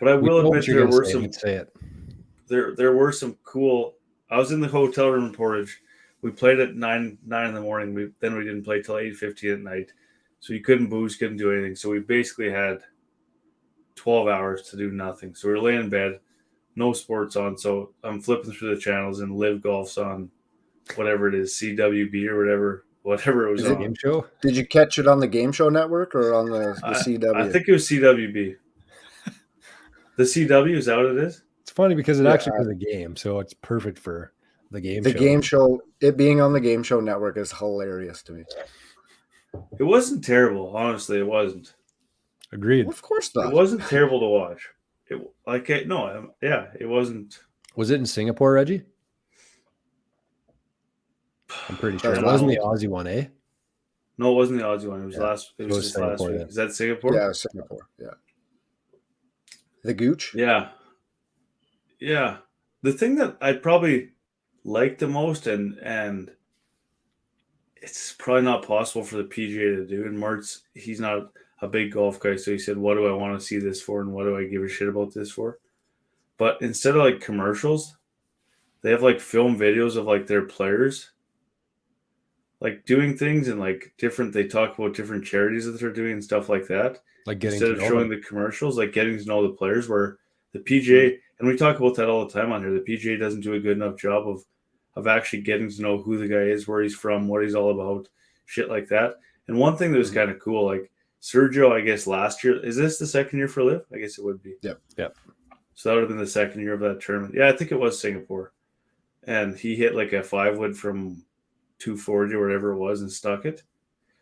But I will admit there were some. Say it. There were some cool. I was in the hotel room in Portage. We played at 9 in the morning. Then we didn't play till 8:50 at night. So you couldn't booze, couldn't do anything. So we basically had 12 hours to do nothing. So we were laying in bed, no sports on. So I'm flipping through the channels, and Live Golf's on, whatever it is, CWB or whatever it was on. Game show? Did you catch it on the Game Show Network or on the CW? I think it was CWB. The CW, is that what it is? It's funny because it actually was a game, so it's perfect for the game show. The Game Show, it being on the Game Show Network is hilarious to me. It wasn't terrible, honestly. It wasn't. Agreed. Well, of course not. It wasn't terrible to watch. It wasn't. Was it in Singapore, Reggie? I'm pretty sure it wasn't the Aussie one, eh? No, it wasn't the Aussie one. It was It was just last week. Is that Singapore? Yeah, Singapore. Yeah. The Gooch? Yeah. Yeah. The thing that I probably like the most, and it's probably not possible for the PGA to do, and Mart's, he's not a big golf guy, so he said, what do I want to see this for, and what do I give a shit about this for? But instead of like commercials, they have like film videos of like their players like doing things, and like they talk about different charities that they're doing and stuff like that. Like getting instead of showing the commercials, like getting to know the players, where the PGA And we talk about that all the time on here. The PGA doesn't do a good enough job of actually getting to know who the guy is, where he's from, what he's all about, shit like that. And one thing that was kind of cool, like Sergio, I guess last year, is this the second year for LIV? I guess it would be. Yep. So that would have been the second year of that tournament. Yeah, I think it was Singapore. And he hit like a 5-wood from 240 or whatever it was and stuck it.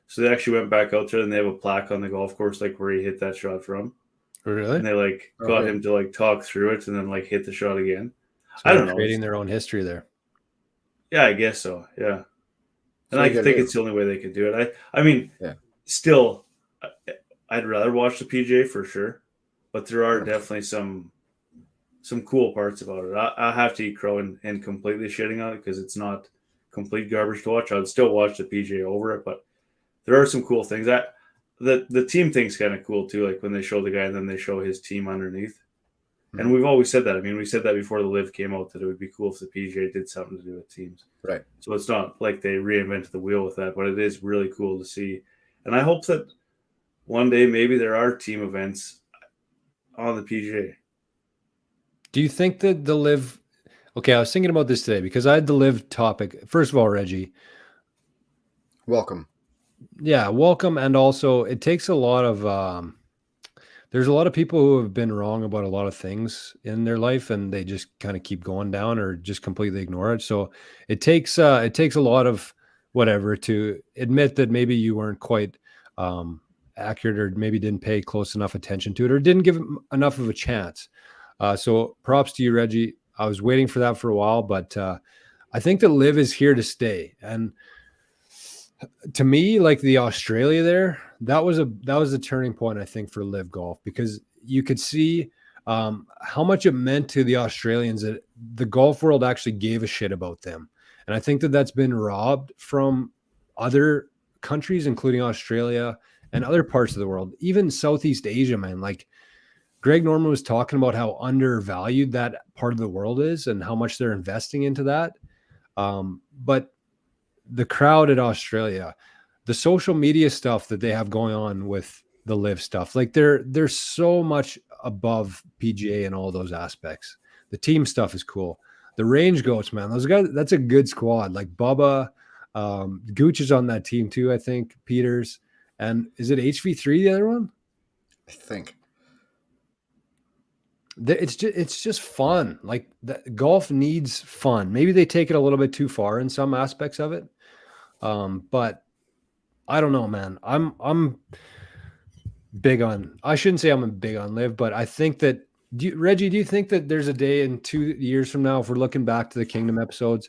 So they actually went back out there and they have a plaque on the golf course, like where he hit that shot from. Really? And they like got him to like talk through it and then like hit the shot again. So I don't know. Creating their own history there. Yeah, I guess so. Yeah. And So I you think it's the only way they could do it. I mean, still, I'd rather watch the PGA for sure, but there are definitely some cool parts about it. I have to eat crow and completely shitting on it because it's not complete garbage to watch. I'd still watch the PGA over it, but there are some cool things. The team thing's kind of cool too, like when they show the guy and then they show his team underneath. And we've always said that. I mean, we said that before the LIV came out that it would be cool if the PGA did something to do with teams. Right. So it's not like they reinvented the wheel with that, but it is really cool to see. And I hope that one day maybe there are team events on the PGA. Do you think that the LIV? Okay, I was thinking about this today because I had the LIV topic. First of all, Reggie, welcome. Yeah, welcome. And also, it takes a lot of. There's a lot of people who have been wrong about a lot of things in their life, and they just kind of keep going down or just completely ignore it. So it takes a lot of whatever to admit that maybe you weren't quite accurate or maybe didn't pay close enough attention to it or didn't give enough of a chance. So props to you, Reggie. I was waiting for that for a while, but I think that LIV is here to stay. And to me, like the Australia there, that was a turning point, I think, for LIV golf, because you could see how much it meant to the Australians that the golf world actually gave a shit about them. And I think that that's been robbed from other countries, including Australia and other parts of the world, even Southeast Asia, man. Like Greg Norman was talking about how undervalued that part of the world is and how much they're investing into that. But the crowd at Australia, the social media stuff that they have going on with the LIV stuff, like they're so much above PGA in all those aspects. The team stuff is cool. The range goats, man, those guys, that's a good squad. Like Bubba, Gooch is on that team too, I think. Peters, and is it HV3 the other one? I think it's just fun. Like golf needs fun. Maybe they take it a little bit too far in some aspects of it. But I don't know, man. I'm big on, I shouldn't say I'm big on LIV, but I think that Reggie, do you think that there's a day in 2 years from now, if we're looking back to the Kingdom episodes,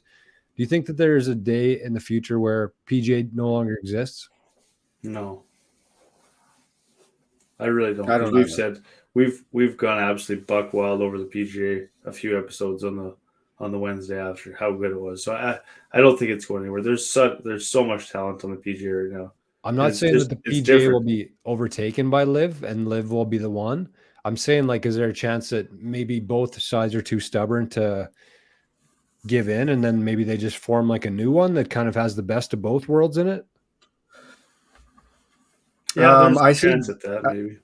do you think that there's a day in the future where PGA no longer exists? No. I really don't. I don't We've said we've gone absolutely buck wild over the PGA a few episodes on the Wednesday after how good it was. So I don't think it's going anywhere. There's so much talent on the PGA right now. I'm not saying that the PGA will be overtaken by LIV and LIV will be the one. I'm saying, like, is there a chance that maybe both sides are too stubborn to give in, and then maybe they just form like a new one that kind of has the best of both worlds in it? Yeah, there's a chance at that, maybe.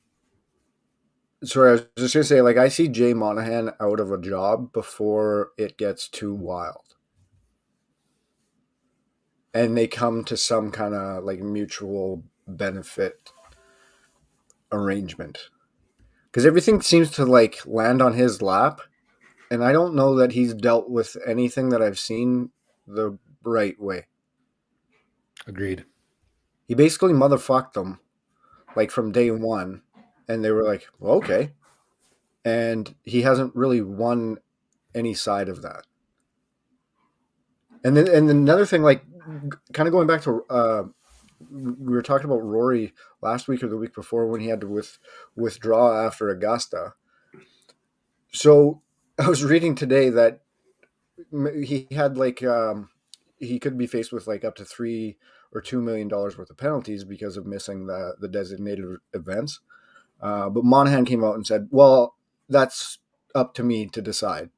Sorry, I was just going to say, like, I see Jay Monahan out of a job before it gets too wild. And they come to some kind of, like, mutual benefit arrangement. Because everything seems to, like, land on his lap. And I don't know that he's dealt with anything that I've seen the right way. Agreed. He basically motherfucked them, like, from day one. And they were like, well, okay. And he hasn't really won any side of that. And then another thing, like, kind of going back to, we were talking about Rory last week or the week before when he had to withdraw after Augusta. So I was reading today that he had, like, he could be faced with, like, up to $3 or $2 million worth of penalties because of missing the designated events. But Monahan came out and said, well, that's up to me to decide.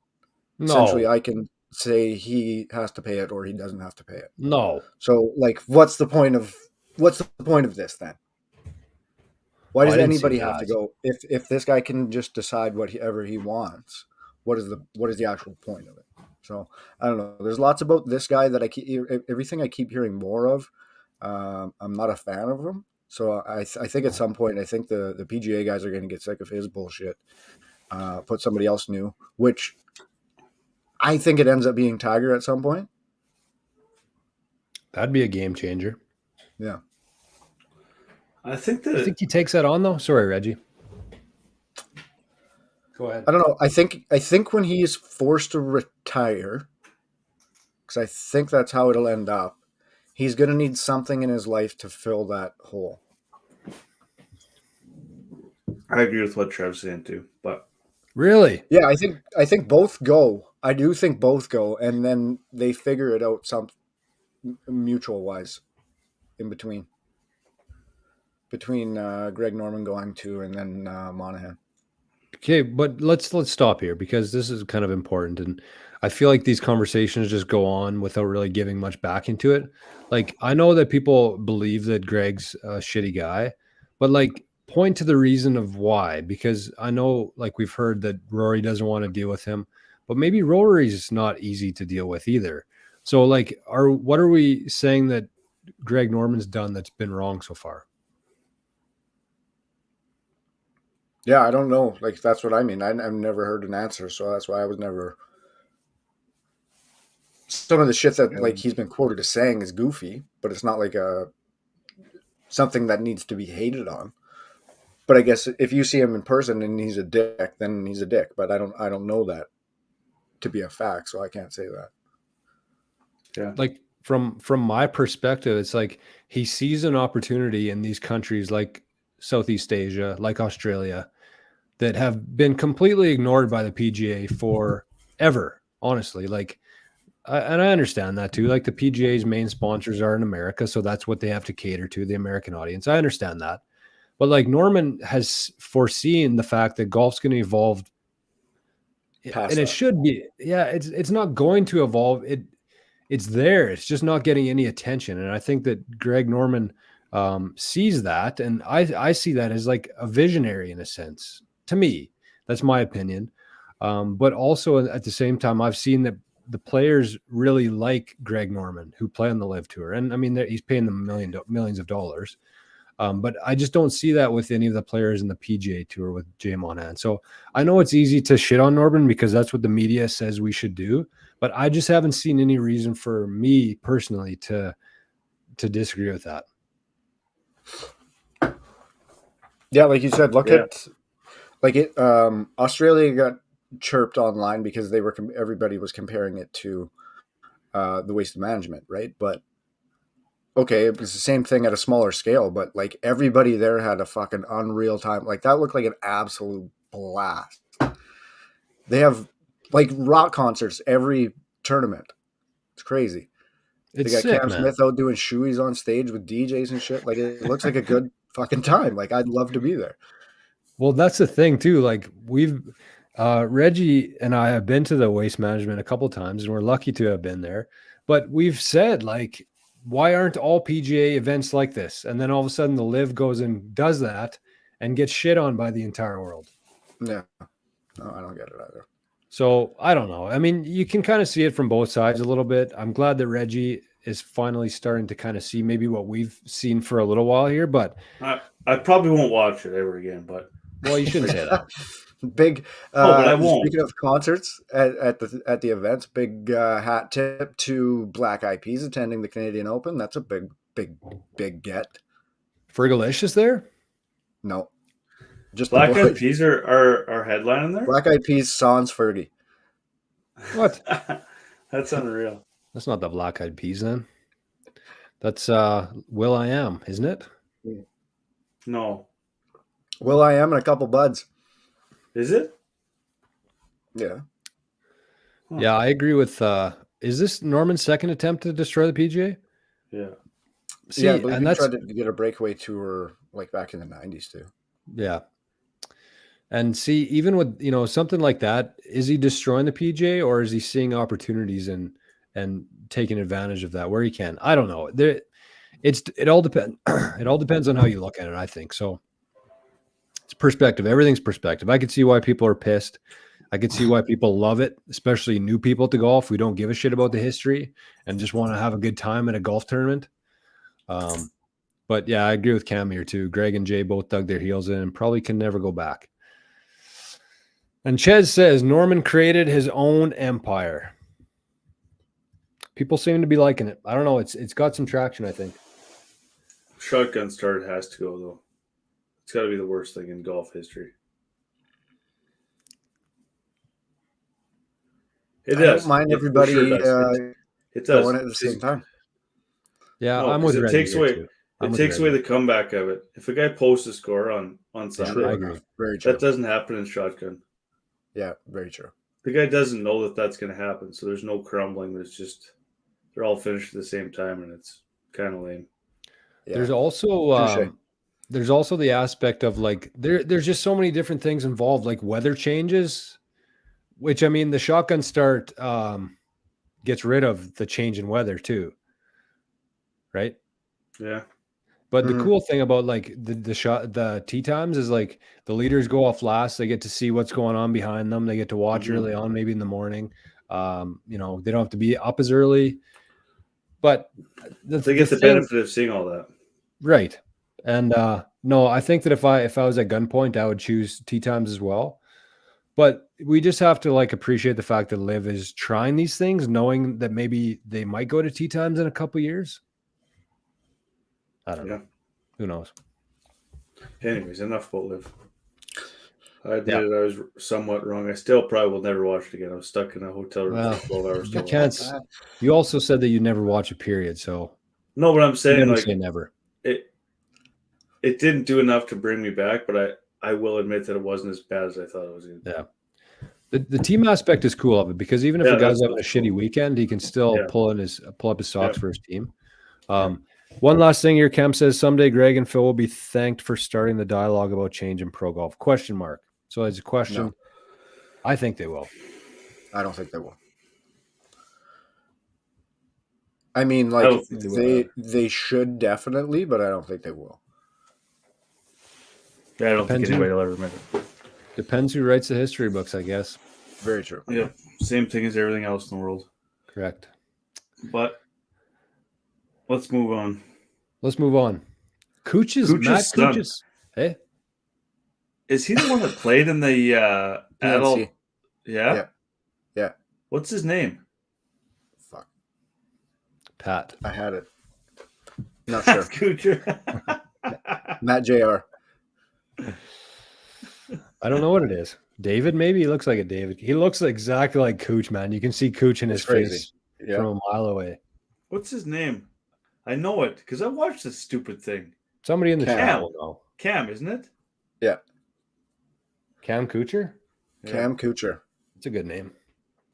No. Essentially, I can say he has to pay it or he doesn't have to pay it. No. So, like, what's the point of this then? Why does anybody have to go? If this guy can just decide whatever he wants, what is the actual point of it? So I don't know. There's lots about this guy that everything I keep hearing more of. I'm not a fan of him. So I think at some point, I think the PGA guys are going to get sick of his bullshit. Put somebody else new, which I think it ends up being Tiger at some point. That'd be a game changer. Yeah. I think You think he takes that on though? Sorry, Reggie. Go ahead. I don't know. I think when he is forced to retire, because I think that's how it'll end up, he's going to need something in his life to fill that hole. I agree with what Trev's saying too, but Really? Yeah, I think both go. I do think both go, and then they figure it out some mutual wise in between Greg Norman going to and then Monahan. Okay, but let's stop here because this is kind of important, and I feel like these conversations just go on without really giving much back into it. Like, I know that people believe that Greg's a shitty guy, but like, point to the reason of why, because I know, like, we've heard that Rory doesn't want to deal with him, but maybe Rory's not easy to deal with either. So like, what are we saying that Greg Norman's done that's been wrong so far? Yeah, I don't know. Like, that's what I mean. I've never heard an answer, so that's why I was never. Some of the shit that like he's been quoted as saying is goofy, but it's not like something that needs to be hated on. But I guess if you see him in person and he's a dick, then he's a dick. But I don't know that to be a fact, so I can't say that. yeah, Like, from my perspective, it's like he sees an opportunity in these countries like Southeast Asia, like Australia, that have been completely ignored by the PGA forever, honestly. Like, and I understand that too. Like, the PGA's main sponsors are in America, so that's what they have to cater to, the American audience. I understand that. But like, Norman has foreseen the fact that golf's going to evolve, and it should be. Yeah, it's not going to evolve. It's there. It's just not getting any attention. And I think that Greg Norman sees that, and I see that as like a visionary in a sense. To me, that's my opinion. But also at the same time, I've seen that the players really like Greg Norman, who play on the LIV Tour, and I mean, he's paying them millions of dollars. But I just don't see that with any of the players in the PGA Tour with Jay Monahan. So I know it's easy to shit on Norman because that's what the media says we should do. But I just haven't seen any reason for me personally to disagree with that. Yeah, like you said, look at like it. Australia got chirped online because they were everybody was comparing it to the Waste Management, right? But okay, it was the same thing at a smaller scale, but like everybody there had a fucking unreal time. Like that looked like an absolute blast. They have like rock concerts every tournament. It's crazy. They got sick, Cam man. Smith out doing shoeies on stage with DJs and shit. Like it looks like a good fucking time. Like I'd love to be there. Well, that's the thing too. Like Reggie and I have been to the Waste Management a couple times, and we're lucky to have been there. But we've said, like, why aren't all PGA events like this? And then all of a sudden the LIV goes and does that and gets shit on by the entire world. Yeah. No, I don't get it either. So I don't know. I mean, you can kind of see it from both sides a little bit. I'm glad that Reggie is finally starting to kind of see maybe what we've seen for a little while here, but I probably won't watch it ever again, but well, you shouldn't say that. Big. But I won't. Speaking of concerts at the events, big hat tip to Black Eyed Peas attending the Canadian Open. That's a big get. Fergalicious there? No, just Black Eyed Peas are headlining there. Black Eyed Peas, Sans Fergie. What? That's unreal. That's not the Black Eyed Peas then. That's Will I Am, isn't it? No. Will I Am and a couple buds. Is it? Yeah. Huh. Yeah, I agree with is this Norman's second attempt to destroy the PGA? Yeah. See, yeah, but and he that's tried to get a breakaway tour like back in the 90s too. yeah. And see, even with something like that, is he destroying the PGA or is he seeing opportunities and taking advantage of that where he can? I don't know. It all depends. It all depends on how you look at it, I think. So it's perspective. Everything's perspective. I can see why people are pissed. I could see why people love it, especially new people to golf. We don't give a shit about the history and just want to have a good time at a golf tournament. But yeah, I agree with Cam here too. Greg and Jay both dug their heels in and probably can never go back. And Chez says Norman created his own empire. People seem to be liking it. I don't know. It's got some traction, I think. Shotgun start has to go, though. It's got to be the worst thing in golf history. It I does. don't mind It for everybody sure does. It does. going at the same time. Yeah, No, I'm with 'cause it Reggie takes here, away too. it takes away the comeback of it. If a guy posts a score on Sunday, True. I agree. Very true. that doesn't happen in shotgun. Yeah, very true. The guy doesn't know that that's going to happen, so there's no crumbling. There's just they're all finished at the same time, and it's kind of lame. Yeah. There's also the aspect of like there's just so many different things involved, like weather changes, which I mean the shotgun start gets rid of the change in weather too, right? Yeah. But the cool thing about like the tee times is like the leaders go off last. They get to see what's going on behind them. They get to watch early on, maybe in the morning. They don't have to be up as early, but They get the benefit of seeing all that. Right. And no, I think that if I was at gunpoint, I would choose tee times as well. But we just have to like appreciate the fact that LIV is trying these things, knowing that maybe they might go to tee times in a couple of years. I don't know. Who knows? Anyways, enough about LIV. I did it. I was somewhat wrong. I still probably will never watch it again. I was stuck in a hotel room for 12 hours. You can't. You also said that you never watch a period, so no. But I'm saying like say never. It didn't do enough to bring me back, but I will admit that it wasn't as bad as I thought it was going to be. Yeah. The team aspect is cool of it because even if a guy's having a shitty weekend, he can still pull up his socks for his team. One last thing here, Cam says someday Greg and Phil will be thanked for starting the dialogue about change in pro golf. ? So as a question, no. I think they will. I don't think they will. I mean, like they should definitely, but I don't think they will. Yeah, I don't think anybody will ever admit it. Depends who writes the history books, I guess. Very true. Yeah, same thing as everything else in the world. Correct. But let's move on. Cooch's son. Hey, is he the one that played in the adult? Yeah. What's his name? Fuck. Pat. I had it. Not sure. Coocher. Matt Jr. I don't know what it is. David, maybe he looks like a David. He looks exactly like Cooch, man. You can see Cooch in his face from a mile away. What's his name? I know it because I watched this stupid thing. Somebody in the chat will know. Cam, isn't it? Yeah. Cam Kuchar? Cam Kuchar. It's a good name.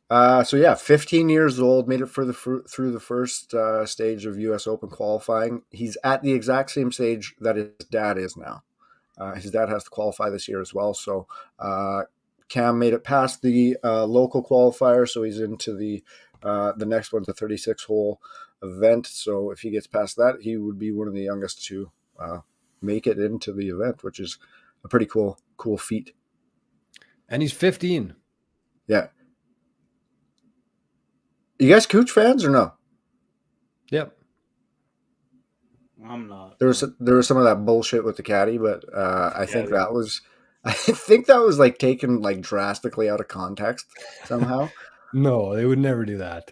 15 years old, made it through the first stage of U.S. Open qualifying. He's at the exact same stage that his dad is now. His dad has to qualify this year as well. So Cam made it past the local qualifier, so he's into the next one, the 36-hole event. So if he gets past that, he would be one of the youngest to make it into the event, which is a pretty cool feat. And he's 15. Yeah. You guys Cooch fans or no? Yep. I'm not. There was some of that bullshit with the caddy, but I think that was like taken like drastically out of context somehow. No, they would never do that.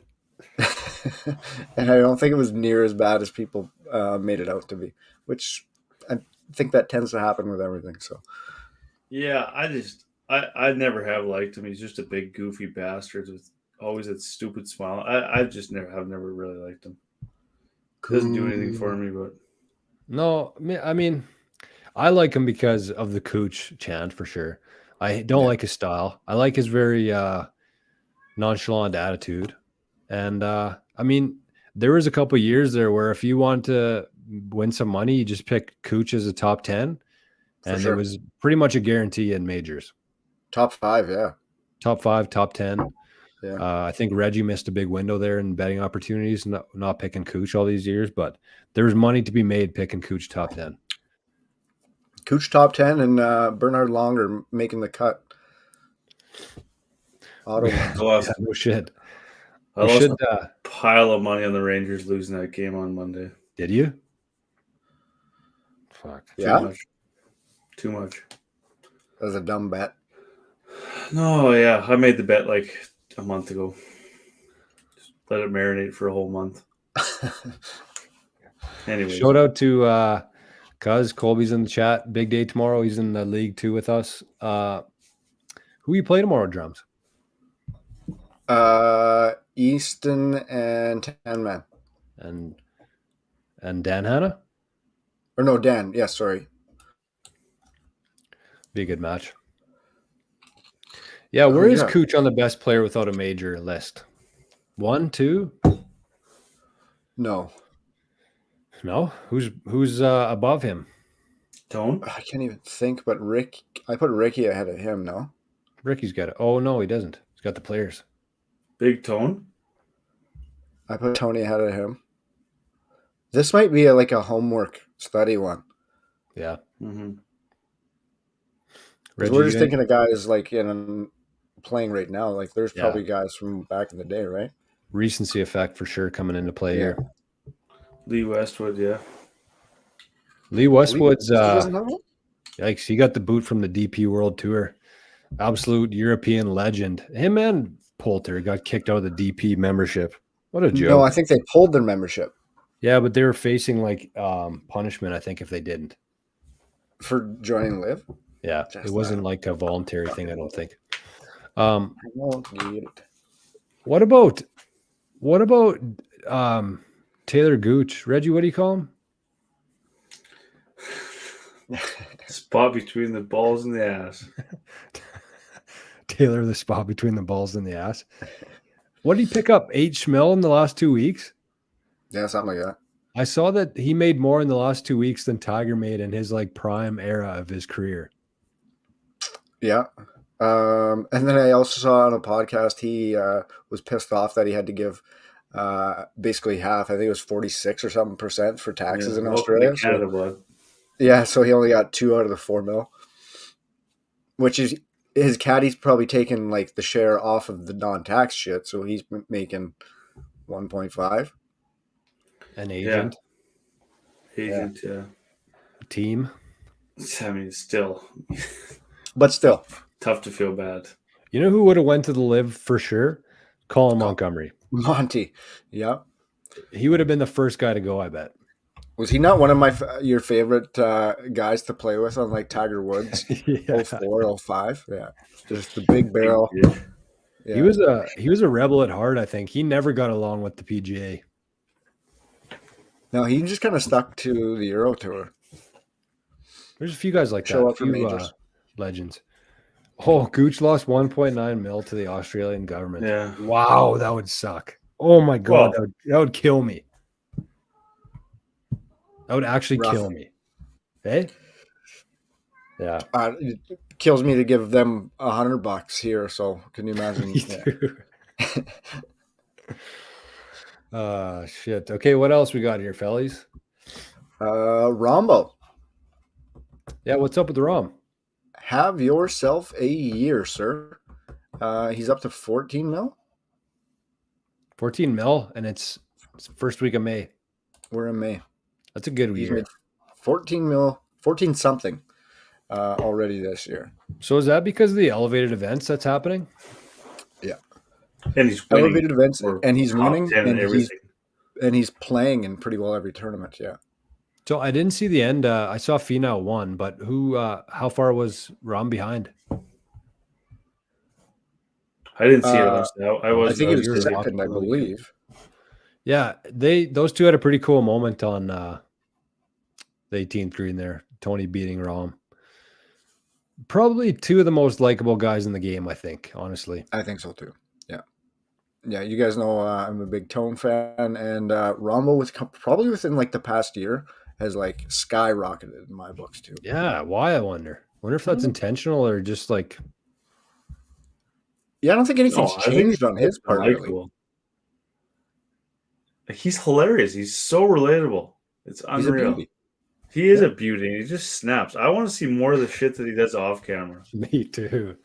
And I don't think it was near as bad as people made it out to be, which I think that tends to happen with everything. So yeah, I never have liked him. He's just a big goofy bastard with always that stupid smile. I just never really liked him. Doesn't do anything for me, but no, I mean, I like him because of the Cooch chant for sure. I don't like his style. I like his very nonchalant attitude. And I mean, there was a couple years there where if you want to win some money, you just pick Cooch as a top 10. And it was pretty much a guarantee in majors. Top 5, yeah. Top 5, top 10. Yeah. I think Reggie missed a big window there in betting opportunities, not picking Cooch all these years, but there's money to be made picking Cooch top 10. Cooch top 10 and Bernhard Longer making the cut. Auto I wins. lost, Yeah, no shit. I You lost should. a pile of money on the Rangers losing that game on Monday. Did you? Fuck. Yeah, Too much. that was a dumb bet. No, yeah. I made the bet like a month ago. Just let it marinate for a whole month. Anyways. Shout out to Cuz Colby's in the chat. Big day tomorrow. He's in the league too with us. Who you play tomorrow, drums? Easton and Tan Man. And Dan Hanna? Or no, Dan. Yeah, sorry. Be a good match. Yeah, where is yeah. Cooch on the best player without a major list? 1, 2? No. No? Who's above him? Tone? I can't even think, but I put Ricky ahead of him, no? Ricky's got it. Oh no, he doesn't. He's got the players. Big Tone? I put Tony ahead of him. This might be like a homework study one. Yeah. Mm-hmm. Because we're just thinking of guys like playing right now. Like there's probably guys from back in the day, right? Recency effect for sure coming into play here. Lee Westwood, yeah. Lee Westwood's Yikes, he got the boot from the DP World Tour. Absolute European legend. Him and Poulter got kicked out of the DP membership. What a joke. No, I think they pulled their membership. Yeah, but they were facing like punishment, I think, if they didn't. For joining LIV? Yeah. It wasn't like a voluntary thing, I don't think. I won't get it. What about Taylor Gooch? Reggie, what do you call him? Spot between the balls and the ass. Taylor, the spot between the balls and the ass. What did he pick up? 8 schmil in the last 2 weeks? Yeah, something like that. I saw that he made more in the last 2 weeks than Tiger made in his like prime era of his career. Yeah. And then I also saw on a podcast he was pissed off that he had to give basically half. I think it was 46 or something % for taxes in Australia. Canada, so he only got 2 out of the 4 mil, which is his caddy's probably taken like the share off of the non-tax shit, so he's making 1.5. An agent. Yeah. Team. I mean, still. But still. Tough to feel bad. You know who would have went to the LIV for sure? Colin Montgomery. Monty. Yeah. He would have been the first guy to go, I bet. Was he not one of your favorite guys to play with on like Tiger Woods? Yeah. 04, 05? Yeah. Just the big barrel. Yeah. He was a rebel at heart, I think. He never got along with the PGA. No, he just kind of stuck to the Euro Tour. There's a few guys like Show that. up for majors. Legends. Oh, Gooch lost 1.9 mil to the Australian government. Yeah. Wow, that would suck. Oh my God, that would kill me. That would actually kill me. Hey? Yeah. It kills me to give them $100 here. So can you imagine? Shit. Okay, what else we got here, fellas? Rombo. Yeah, what's up with the Rom? Have yourself a year, sir. He's up to 14 mil. 14 mil, and it's first week of May. We're in May. That's a good He's year. made 14 mil, 14 something already this year. So is that because of the elevated events that's happening? Yeah. And he's winning. Elevated events, and he's winning, and he's playing in pretty well every tournament. Yeah. So I didn't see the end. I saw Finau won, but how far was Rom behind? I didn't see it. Honestly. I think it was second, I believe. Yeah, those two had a pretty cool moment on the 18th green there. Tony beating Rom. Probably two of the most likable guys in the game, I think, honestly. I think so too. Yeah. Yeah, you guys know I'm a big Tone fan, and Rombo was probably within like the past year has like skyrocketed in my books too. Yeah, why I wonder if that's intentional or just like. Yeah, I don't think anything's changed on his part. Really. He's hilarious. He's so relatable. It's unreal. He is a beauty. He just snaps. I want to see more of the shit that he does off camera. Me too.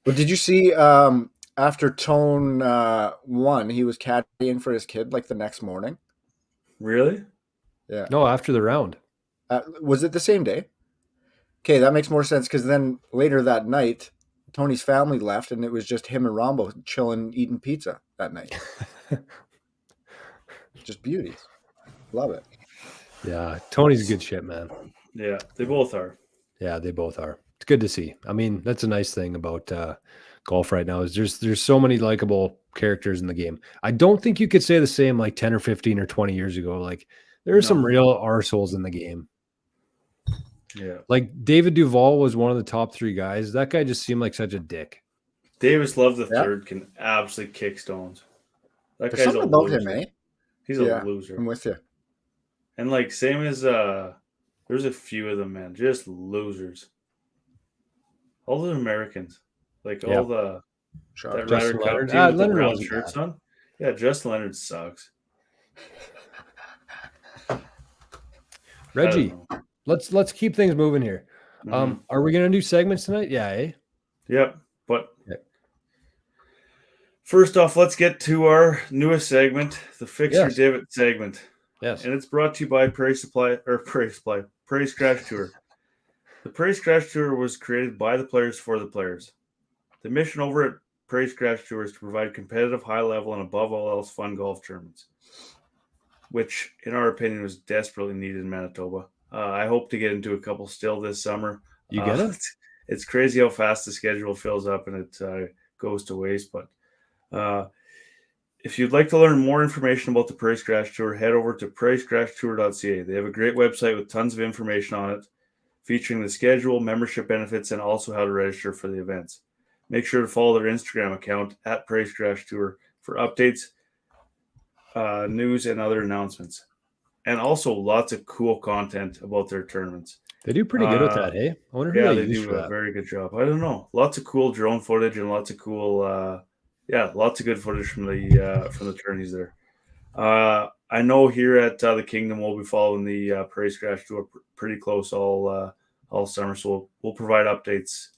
Well, did you see after Tone won, he was caddying for his kid like the next morning? Really? Yeah. No, after the round. Was it the same day? Okay, that makes more sense because then later that night, Tony's family left and it was just him and Rombo chilling, eating pizza that night. Just beauties. Love it. Yeah, Tony's good shit, man. Yeah, they both are. Yeah, they both are. It's good to see. I mean, that's a nice thing about golf right now is there's so many likable characters in the game. I don't think you could say the same like 10 or 15 or 20 years ago. Like there are some No. real arseholes in the game. Yeah. Like David Duval was one of the top 3 guys. That guy just seemed like such a dick. Davis Love the Yeah. third can absolutely kick stones. That There's guy's something a about loser. him, eh? He's Yeah, a loser. I'm with you. And like same as there's a few of them, man, just losers. All the Americans, like Yeah. all the Sharp. that Justin Ryder Cup Leonard. team with the Leonard brown wasn't shirts bad. on. Yeah, Justin Leonard sucks. Reggie, I don't know. let's keep things moving here. Mhm. Are we gonna do segments tonight? Yeah, eh? Yep. But Yeah. first off, let's get to our newest segment, the Fix Your Yes. Divot segment. Yes. And it's brought to you by Praise Crash Tour. The Praise Crash Tour was created by the players for the players. The mission over at Praise Crash Tour is to provide competitive, high level, and above all else, fun golf tournaments, which, in our opinion, was desperately needed in Manitoba. I hope to get into a couple still this summer. You get it? It's crazy how fast the schedule fills up and it goes to waste. But if you'd like to learn more information about the Praise Crash Tour, head over to praisecrashtour.ca. They have a great website with tons of information on it, featuring the schedule, membership benefits, and also how to register for the events. Make sure to follow their Instagram account at Praise Crash Tour for updates, news, and other announcements. And also lots of cool content about their tournaments. They do pretty good with that, hey? I wonder who They use do for a that. very good job. I don't know. Lots of cool drone footage and lots of cool, lots of good footage from the tourneys there. I know here at the Kingdom we'll be following the Praise Crash Tour pretty close all summer, so we'll provide updates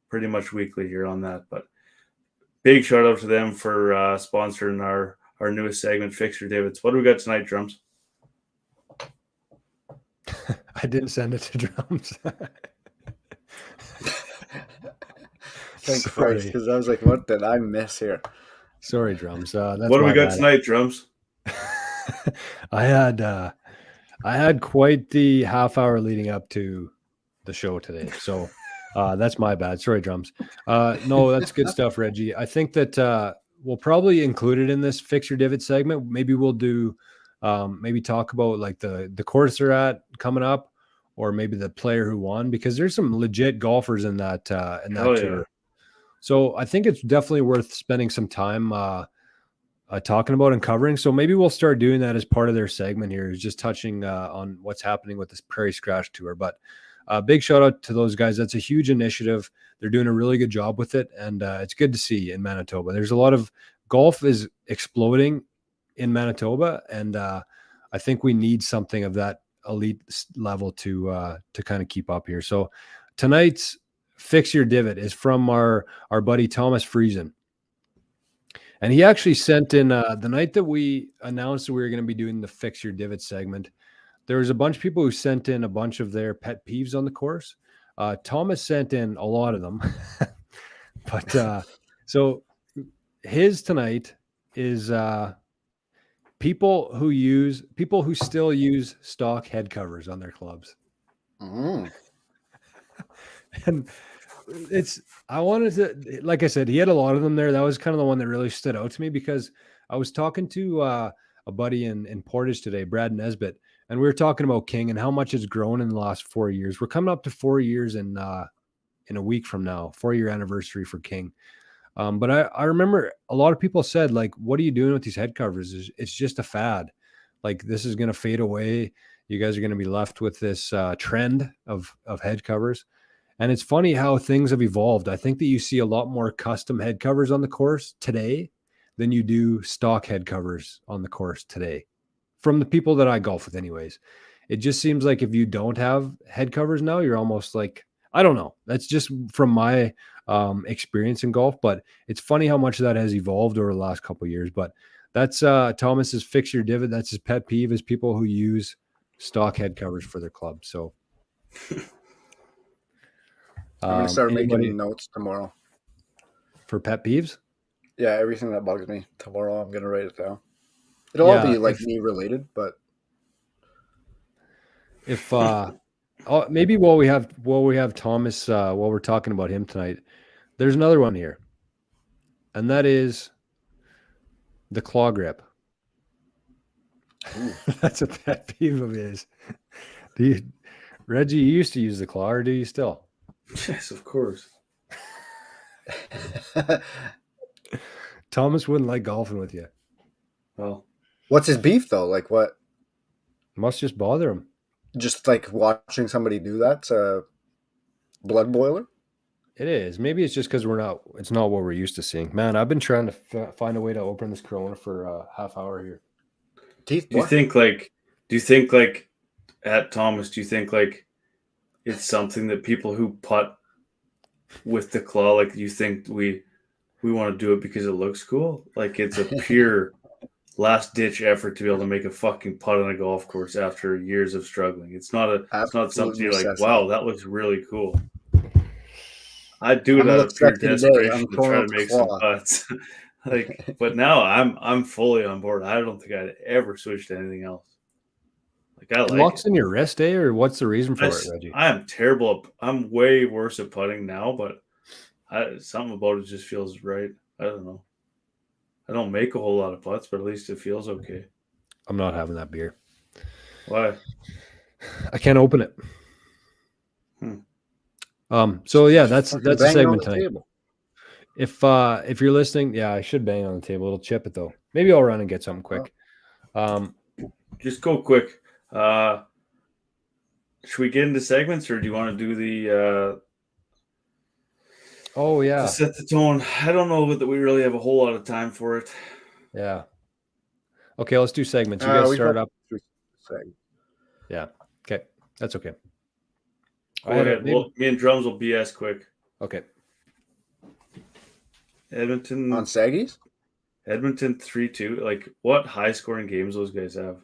pretty much weekly here on that. But big shout out to them for sponsoring our newest segment, Fix Your Divots. What do we got tonight, Drums? I didn't send it to Drums. Thank Christ, because I was like, what did I miss here? Sorry, Drums. That's what do we got tonight, Drums? I had quite the half hour leading up to the show today, so that's my bad. Sorry, Drums. No, that's good stuff, Reggie. I think that we'll probably include it in this Fix Your Divot segment. Maybe we'll do maybe talk about like the course they're at coming up, or maybe the player who won, because there's some legit golfers in that tour. Yeah. So I think it's definitely worth spending some time talking about and covering. So maybe we'll start doing that as part of their segment here, is just touching on what's happening with this Prairie Crash Tour. But big shout out to those guys. That's a huge initiative. They're doing a really good job with it. And it's good to see in Manitoba. There's a lot of golf is exploding in Manitoba. And I think we need something of that elite level to kind of keep up here. So tonight's Fix Your Divot is from our buddy Thomas Friesen. And he actually sent in the night that we announced that we were going to be doing the Fix Your Divot segment. There was a bunch of people who sent in a bunch of their pet peeves on the course. Thomas sent in a lot of them. But so his tonight is people who still use stock head covers on their clubs. Mm. And I wanted to, like I said, he had a lot of them there. That was kind of the one that really stood out to me, because I was talking to a buddy in Portage today, Brad Nesbitt, and we were talking about King and how much it's grown in the last 4 years. We're coming up to 4 years in a week from now, 4-year anniversary for King. But I remember a lot of people said, like, what are you doing with these head covers? It's just a fad. Like, this is going to fade away. You guys are going to be left with this trend of head covers. And it's funny how things have evolved. I think that you see a lot more custom head covers on the course today than you do stock head covers on the course today, from the people that I golf with anyways. It just seems like if you don't have head covers now, you're almost like I don't know. That's just from my experience in golf, but it's funny how much that has evolved over the last couple of years. But that's Thomas's fix your divot. That's his pet peeve is people who use stock head covers for their club. So I'm going to start anybody making notes tomorrow. for pet peeves? Yeah, everything that bugs me. Tomorrow I'm going to write it down. It'll all be like me related, but if maybe while we have Thomas while we're talking about him tonight, there's another one here, and that is the claw grip. That's a pet peeve of his. Reggie, you used to use the claw, or do you still? Yes, of course. Thomas wouldn't like golfing with you. Well, what's his beef though? Like what? Must just bother him. Just like watching somebody do that's a blood boiler? It is. Maybe it's just because it's not what we're used to seeing. Man, I've been trying to find a way to open this Corona for a half hour here. Teeth. Do you think like at Thomas, do you think like it's something that people who putt with the claw, like you think we want to do it because it looks cool? Like it's a pure last ditch effort to be able to make a fucking putt on a golf course after years of struggling. It's not something you're like, wow, that looks really cool. I do it out of pure desperation to try to make some putts. Like, but now I'm fully on board. I don't think I'd ever switch to anything else. Like I like locks in your wrist, or what's the reason for it, Reggie? I am terrible. I'm way worse at putting now, but something about it just feels right. I don't know. I don't make a whole lot of putts, but at least it feels okay. I'm not having that beer. Why? I can't open it. So yeah, that's a segment tonight. If you're listening, yeah, I should bang on the table. It'll chip it though. Maybe I'll run and get something quick. Just go quick. Should we get into segments, or do you want to do the? Oh yeah. To set the tone. I don't know that we really have a whole lot of time for it. Yeah. Okay, let's do segments. You guys start up. Yeah. Okay, that's okay. Go ahead. Well, me and Drums will BS quick. Okay. Edmonton on Saggies. Edmonton 3-2. Like, what high scoring games those guys have?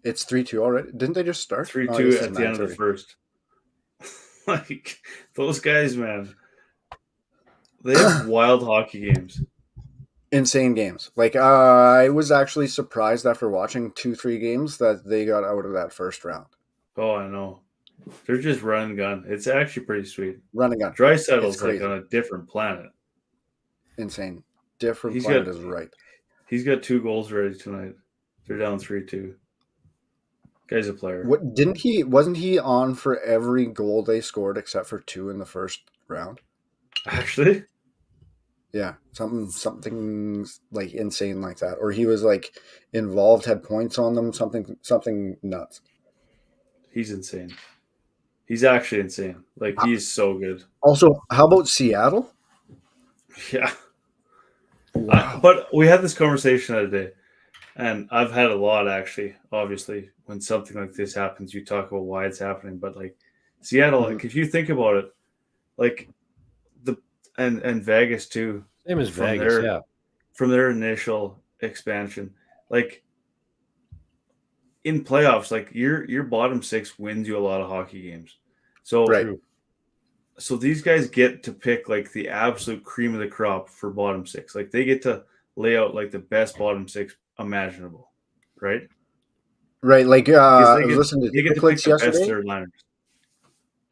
It's 3-2 already. Didn't they just start 3-2 at the end of the first? Like those guys, man. They have wild hockey games. Insane games. Like I was actually surprised after watching 2-3 games that they got out of that first round. Oh, I know. They're just run and gun. It's actually pretty sweet. Run and gun. Dreisaitl's like on a different planet. Insane. Different planet is right. He's got 2 goals already tonight. They're down 3-2. Guy's a player. Wasn't he on for every goal they scored except for 2 in the first round? Actually? Yeah. Something like insane like that. Or he was like involved, had points on them, something nuts. He's insane. He's actually insane. Like he's so good. Also, how about Seattle? Yeah. Wow. But we had this conversation the other day. And I've had a lot, actually. Obviously, when something like this happens, you talk about why it's happening. But like Seattle, like if you think about it, like and Vegas too. Same as Vegas, yeah. From their initial expansion, like in playoffs, like your bottom 6 wins you a lot of hockey games. So So these guys get to pick like the absolute cream of the crop for bottom 6. Like they get to lay out like the best bottom 6 imaginable, right? Right, like I was listening to Chicklets yesterday.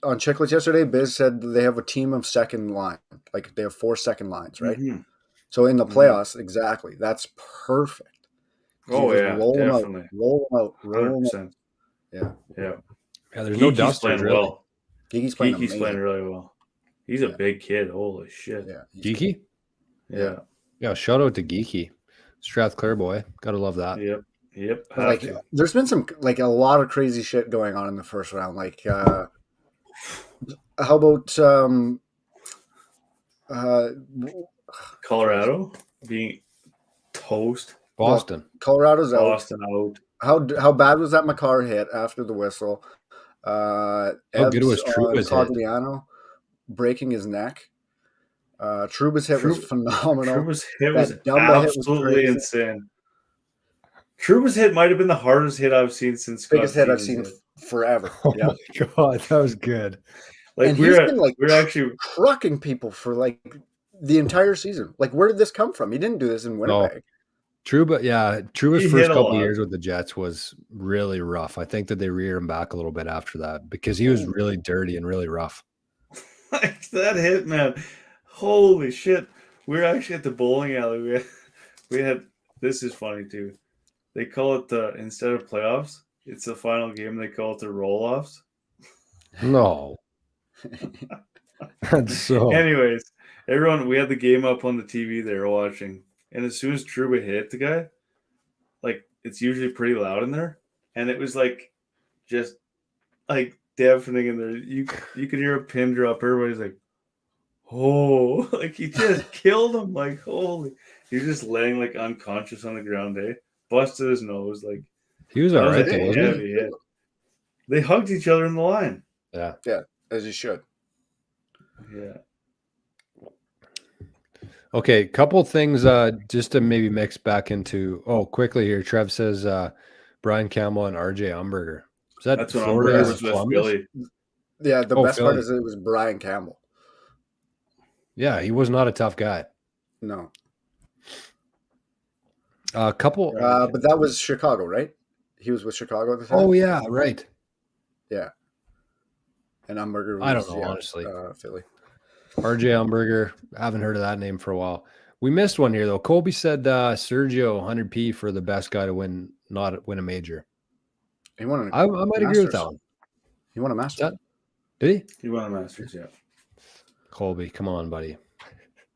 On Chicklets yesterday, Biz said they have a team of second line. Like they have 4 second lines, right? Mm-hmm. So in the playoffs, exactly, that's perfect. Oh yeah, definitely. Roll them out. 100%. Yeah. There's no dust playing really. Well. Geeky's playing really well. He's a big kid. Holy shit. Yeah. Geeky? Yeah. Yeah, shout out to Geeky. Strathclair boy. Gotta love that. Yep. Like there's been some like a lot of crazy shit going on in the first round. Like how about Colorado being toast? Boston. Colorado's out. Boston out. How bad was that Makar hit after the whistle? How good Ebbs was on Trouba's hit? Cogliano breaking his neck. Trouba's hit was phenomenal. Trouba's hit That was Dumba hit was absolutely crazy. insane. Trouba's hit might have been the hardest hit I've seen since Biggest hit I've Cottesini's seen forever. Oh Yeah. my god, that was good. Like And he's been like we're actually trucking people for like the entire season. Like, where did this come from? He didn't do this in Winnipeg. Trouba's He first hit a couple lot. years with the Jets was really rough. I think that they reared him back a little bit after that because he was really dirty and really rough. Like that hit, man. Holy shit. We were actually at the bowling alley. We had this is funny too. They call it instead of playoffs, it's the final game, they call it the roll-offs. No. That's so. Anyways, everyone, we had the game up on the TV they were watching. And as soon as Trouba hit the guy, like it's usually pretty loud in there. And it was like just like deafening in there. You could hear a pin drop. Everybody's like, oh, like he just killed him. Like, holy. He was just laying like unconscious on the ground, busted his nose. Like He was that all was right, a though, wasn't he? heavy hit. They hugged each other in the line. Yeah. Yeah, as you should. Yeah. Okay, couple things just to maybe mix back into. Oh, quickly here. Trev says Brian Campbell and RJ Umberger. Is that That's when Florida? Umberger was with Columbus? Billy. Yeah, the Oh, best part Philly. is it was Brian Campbell. Yeah, he was not a tough guy. No. A couple. But that was Chicago, right? He was with Chicago at the time? Oh, yeah, right. Yeah. And Umberger was, I don't know, honestly. Philly. RJ Umberger. Haven't heard of that name for a while. We missed one here, though. Colby said Sergio 100P for the best guy to win a major. He won I might agree with that one. He won a Masters. Did he? He won a Masters, yeah. Colby, come on, buddy.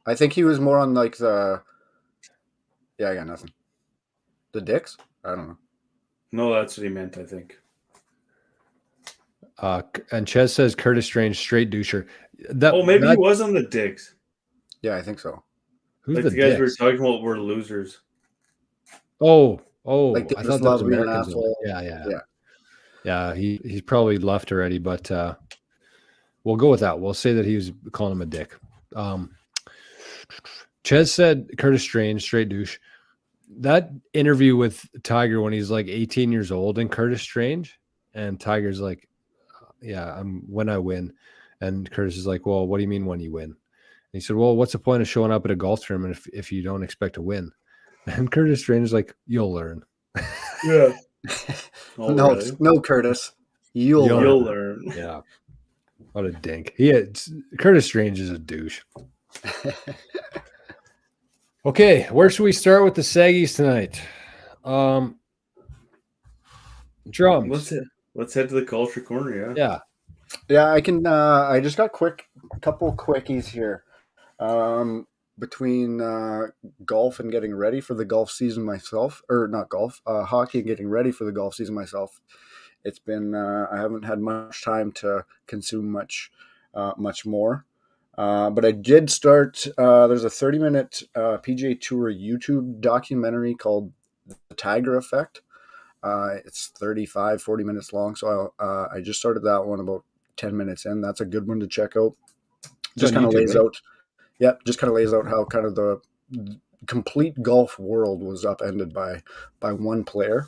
I think he was more on like the... Yeah, I got nothing. The Dicks? I don't know. No, that's what he meant, I think. And Ches says Curtis Strange, straight doucher. Maybe he was on the Dicks. Yeah, I think so. Who's like the guys we were Dicks? talking about were losers. Oh, Like, I they thought just that was love being an Americans. asshole. Yeah. He's probably left already, but we'll go with that. We'll say that he was calling him a dick. Ches said Curtis Strange, straight douche. That interview with Tiger when he's like 18 years old and Curtis Strange, and Tiger's like, yeah, I'm when I win. And Curtis is like, well, what do you mean when you win? And he said, well, what's the point of showing up at a golf tournament if you don't expect to win? And Curtis Strange is like, you'll learn. Yeah. Really? No, Curtis. You'll learn. Yeah. What a dink. Curtis Strange is a douche. Okay, where should we start with the Saggies tonight? Drums. Let's head to the culture corner, Yeah, I can. I just got couple quickies here. Between golf and getting ready for the golf season myself, or not golf, hockey and getting ready for the golf season myself. It's been I haven't had much time to consume much more. But I did start. There's a 30-minute PGA Tour YouTube documentary called The Tiger Effect. It's 40 minutes long. So I just started that one about 10 minutes in. That's a good one to check out. Just kind of lays out. Yeah, just kind of lays out how kind of the complete golf world was upended by one player.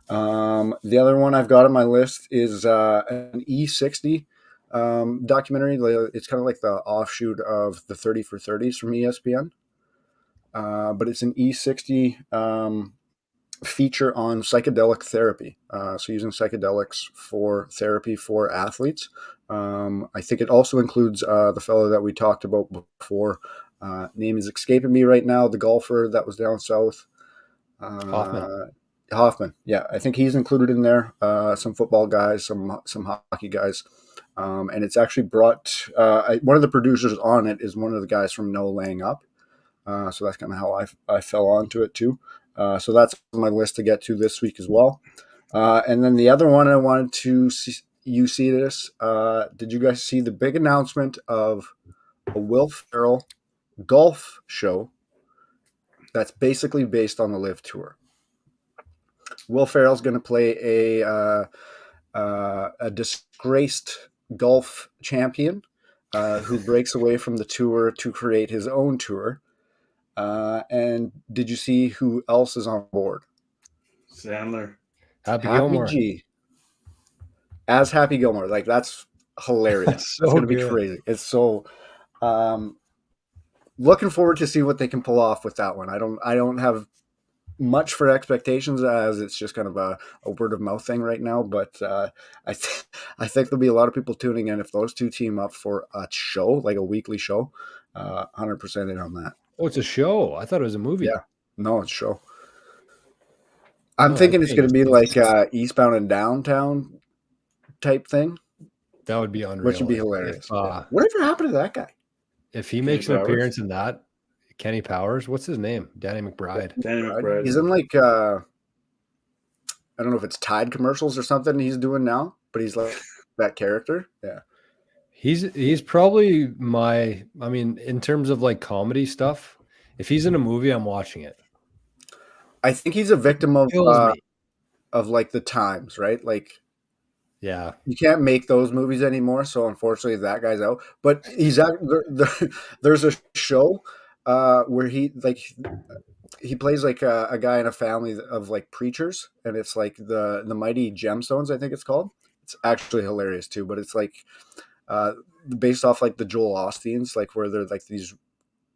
The other one I've got on my list is an E60 documentary. It's kind of like the offshoot of the 30 for 30s from ESPN. But it's an E60 feature on psychedelic therapy. So using psychedelics for therapy for athletes. I think it also includes the fellow that we talked about before. Name is escaping me right now. The golfer that was down south. Hoffman. Yeah, I think he's included in there. Some football guys, some hockey guys. And it's actually brought one of the producers on it is one of the guys from No Laying Up. So that's kind of how I fell onto it too. So that's on my list to get to this week as well. And then the other one I wanted to see this. Did you guys see the big announcement of a Will Ferrell golf show that's basically based on the LIV Tour? Will Ferrell's going to play a disgraced golf champion who breaks away from the tour to create his own tour. And did you see who else is on board? Sandler. Happy Happy Gilmore. G. As Happy Gilmore. Like, that's hilarious. That's so That's going to be good. crazy. It's so looking forward to see what they can pull off with that one. I don't have much for expectations, as it's just kind of a word of mouth thing right now, but I think there'll be a lot of people tuning in if those two team up for a show, like a weekly show. 100% in on that. Oh, it's a show. I thought it was a movie. Yeah. No, it's a show. I'm Oh, thinking I it's going to be think like Eastbound and Downtown type thing, that would be unreal. which would be hilarious. Whatever happened to that guy? If he makes an appearance in that, Kenny Powers, what's his name? Danny McBride. Danny McBride. He's in like I don't know if it's Tide commercials or something he's doing now, but he's like that character. Yeah. He's probably in terms of like comedy stuff, if he's in a movie, I'm watching it. I think he's a victim of like the times, right? Like, yeah, you can't make those movies anymore, so unfortunately that guy's out. But he's there's a show where he plays like a guy in a family of like preachers, and it's like the Mighty Gemstones, I think it's called. It's actually hilarious too, but it's like based off like the Joel Osteens, like where they're like these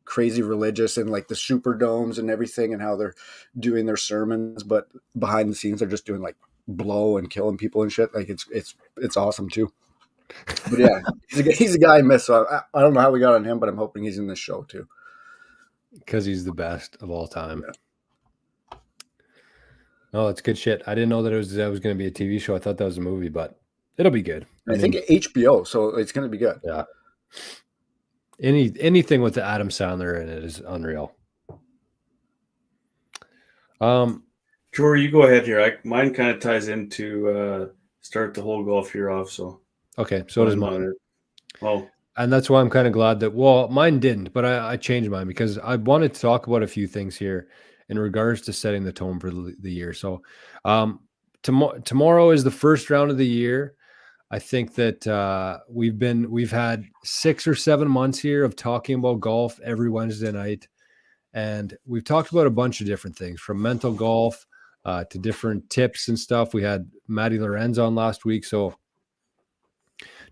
crazy religious and like the Superdomes and everything, and how they're doing their sermons, but behind the scenes they're just doing like blow and killing people and shit. Like it's awesome too. But yeah, he's a guy I miss. So I don't know how we got on him, but I'm hoping he's in this show too, because he's the best of all time. Yeah. No, it's good shit. I didn't know that it was going to be a TV show. I thought that was a movie, but it'll be good. I think HBO, so it's going to be good. Yeah. Anything with the Adam Sandler in it is unreal. Jory, you go ahead here. Mine kind of ties into start the whole golf year off. So okay, so does mine. Oh, and that's why I'm kind of glad that. Well, mine didn't, but I changed mine because I wanted to talk about a few things here in regards to setting the tone for the year. So, tomorrow is the first round of the year. I think that we've had 6 or 7 months here of talking about golf every Wednesday night, and we've talked about a bunch of different things, from mental golf to different tips and stuff. We had Matty Lorenz on last week, so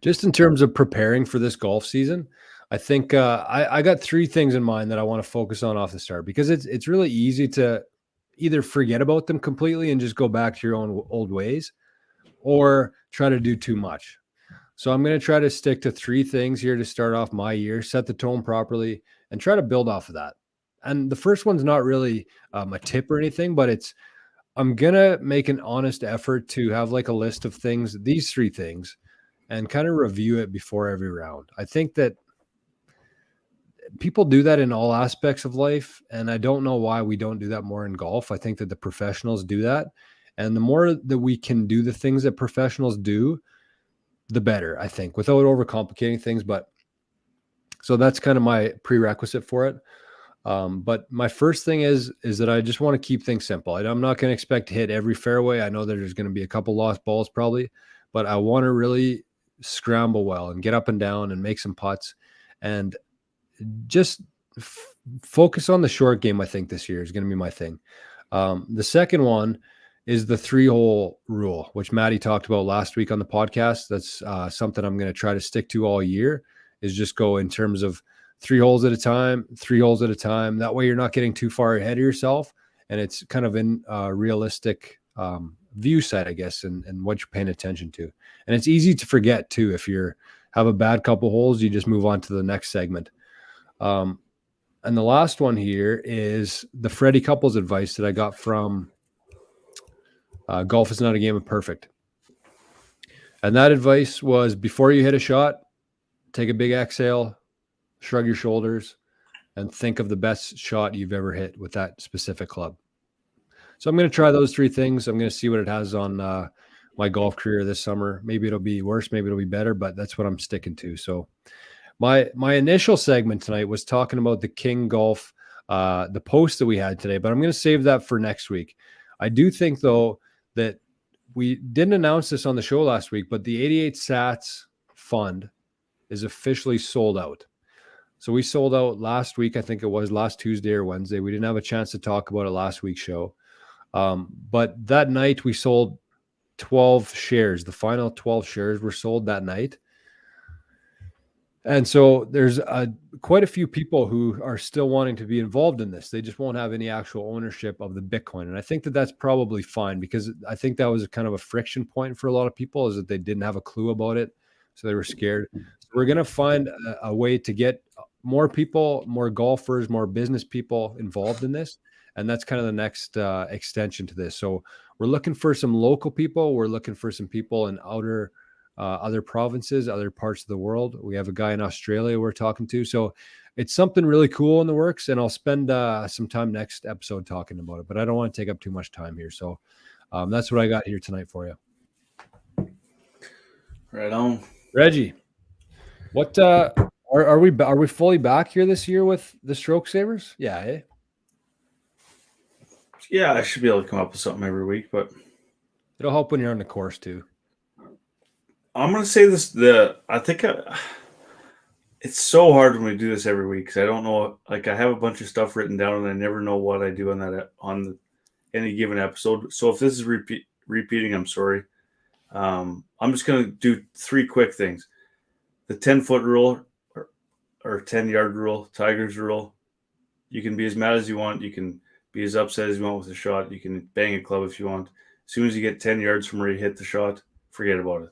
just in terms of preparing for this golf season, I think I got 3 things in mind that I want to focus on off the start, because it's really easy to either forget about them completely and just go back to your own old ways, or try to do too much. So I'm going to try to stick to 3 things here to start off my year, set the tone properly, and try to build off of that. And the first one's not really a tip or anything, but I'm going to make an honest effort to have like a list of things, these 3 things, and kind of review it before every round. I think that people do that in all aspects of life, and I don't know why we don't do that more in golf. I think that the professionals do that. And the more that we can do the things that professionals do, the better, I think, without overcomplicating things. But so that's kind of my prerequisite for it. But my first thing is that I just want to keep things simple. I'm not going to expect to hit every fairway. I know that there's going to be a couple lost balls probably, but I want to really scramble well and get up and down and make some putts, and just focus on the short game. I think this year is going to be my thing. The second one is the 3-hole rule, which Maddie talked about last week on the podcast. That's something I'm going to try to stick to all year, is just go in terms of 3 holes at a time, 3 holes at a time. That way you're not getting too far ahead of yourself, and it's kind of in a realistic view set, I guess, and what you're paying attention to. And it's easy to forget too. If you have a bad couple holes, you just move on to the next segment. And the last one here is the Freddie Couples advice that I got from Golf is Not a Game of Perfect. And that advice was, before you hit a shot, take a big exhale, shrug your shoulders, and think of the best shot you've ever hit with that specific club. So I'm going to try those 3 things. I'm going to see what it has on my golf career this summer. Maybe it'll be worse, maybe it'll be better, but that's what I'm sticking to. So my initial segment tonight was talking about the King Golf, the post that we had today, but I'm going to save that for next week. I do think, though, that we didn't announce this on the show last week, but the 88 Sats fund is officially sold out. So we sold out last week. I think it was last Tuesday or Wednesday. We didn't have a chance to talk about it last week's show. But that night we sold 12 shares. The final 12 shares were sold that night. And so there's quite a few people who are still wanting to be involved in this. They just won't have any actual ownership of the Bitcoin. And I think that that's probably fine, because I think that was kind of a friction point for a lot of people, is that they didn't have a clue about it. So they were scared. So we're going to find a way to get more people, more golfers, more business people involved in this. And that's kind of the next extension to this. So we're looking for some local people. We're looking for some people in other provinces, other parts of the world. We have a guy in Australia we're talking to. So it's something really cool in the works, and I'll spend some time next episode talking about it, but I don't want to take up too much time here. So that's what I got here tonight for you. Right on. Reggie, what are we fully back here this year with the Stroke Savers? Yeah, eh? Yeah, I should be able to come up with something every week, but It'll help when you're on the course too. I'm going to say this. It's so hard when we do this every week, because I don't know. Like, I have a bunch of stuff written down, and I never know what I do on any given episode. So if this is repeating, I'm sorry. I'm just going to do 3 quick things: the 10-foot rule or 10-yard rule, Tiger's rule. You can be as mad as you want. You can be as upset as you want with the shot. You can bang a club if you want. As soon as you get 10 yards from where you hit the shot, forget about it.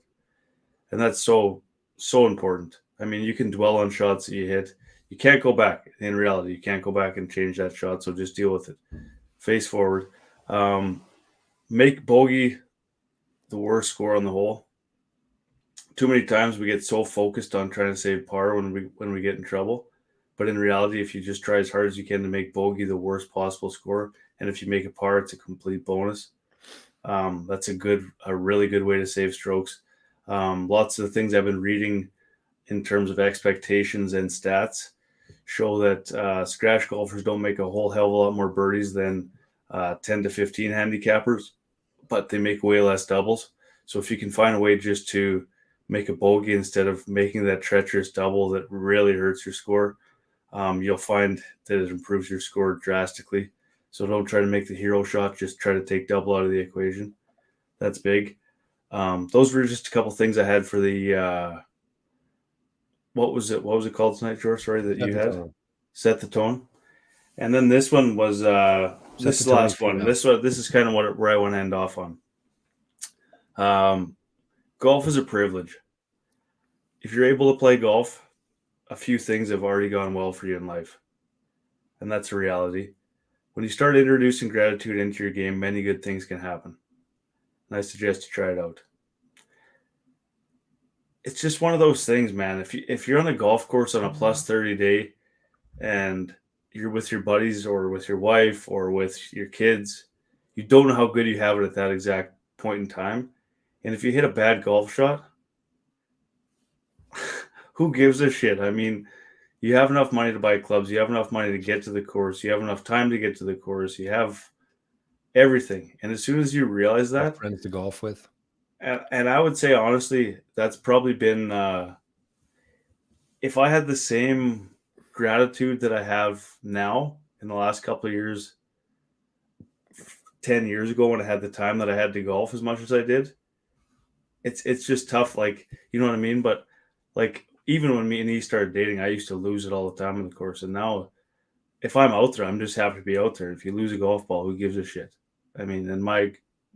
And that's so important. I mean, you can dwell on shots that you hit. You can't go back. In reality, you can't go back and change that shot, so just deal with it. Face forward. Make bogey the worst score on the hole. Too many times we get so focused on trying to save par when we get in trouble. But in reality, if you just try as hard as you can to make bogey the worst possible score, and if you make a par, it's a complete bonus. That's a really good way to save strokes. Lots of the things I've been reading in terms of expectations and stats show that scratch golfers don't make a whole hell of a lot more birdies than 10 to 15 handicappers, but they make way less doubles. So if you can find a way just to make a bogey instead of making that treacherous double that really hurts your score, you'll find that it improves your score drastically. So don't try to make the hero shot. Just try to take double out of the equation. That's big. Those were just a couple things I had for the what was it called tonight, George? Sorry, that you had set the tone. And then this one was this is the last one. This is kind of where I want to end off on. Golf is a privilege. If you're able to play golf, a few things have already gone well for you in life, and that's a reality. When you start introducing gratitude into your game, many good things can happen. And I suggest you try it out. It's just one of those things, man. If you're on a golf course on a plus 30 day and you're with your buddies or with your wife or with your kids, you don't know how good you have it at that exact point in time. And if you hit a bad golf shot, who gives a shit? I mean, you have enough money to buy clubs. You have enough money to get to the course. You have enough time to get to the course. You have everything. And as soon as you realize that, friends to golf with. And I would say, honestly, that's probably been, if I had the same gratitude that I have now in the last couple of years, 10 years ago when I had the time that I had to golf as much as I did, it's just tough. Like, you know what I mean? But like, even when me and he started dating, I used to lose it all the time on the course. And now if I'm out there, I'm just happy to be out there. If you lose a golf ball, who gives a shit? I mean, and my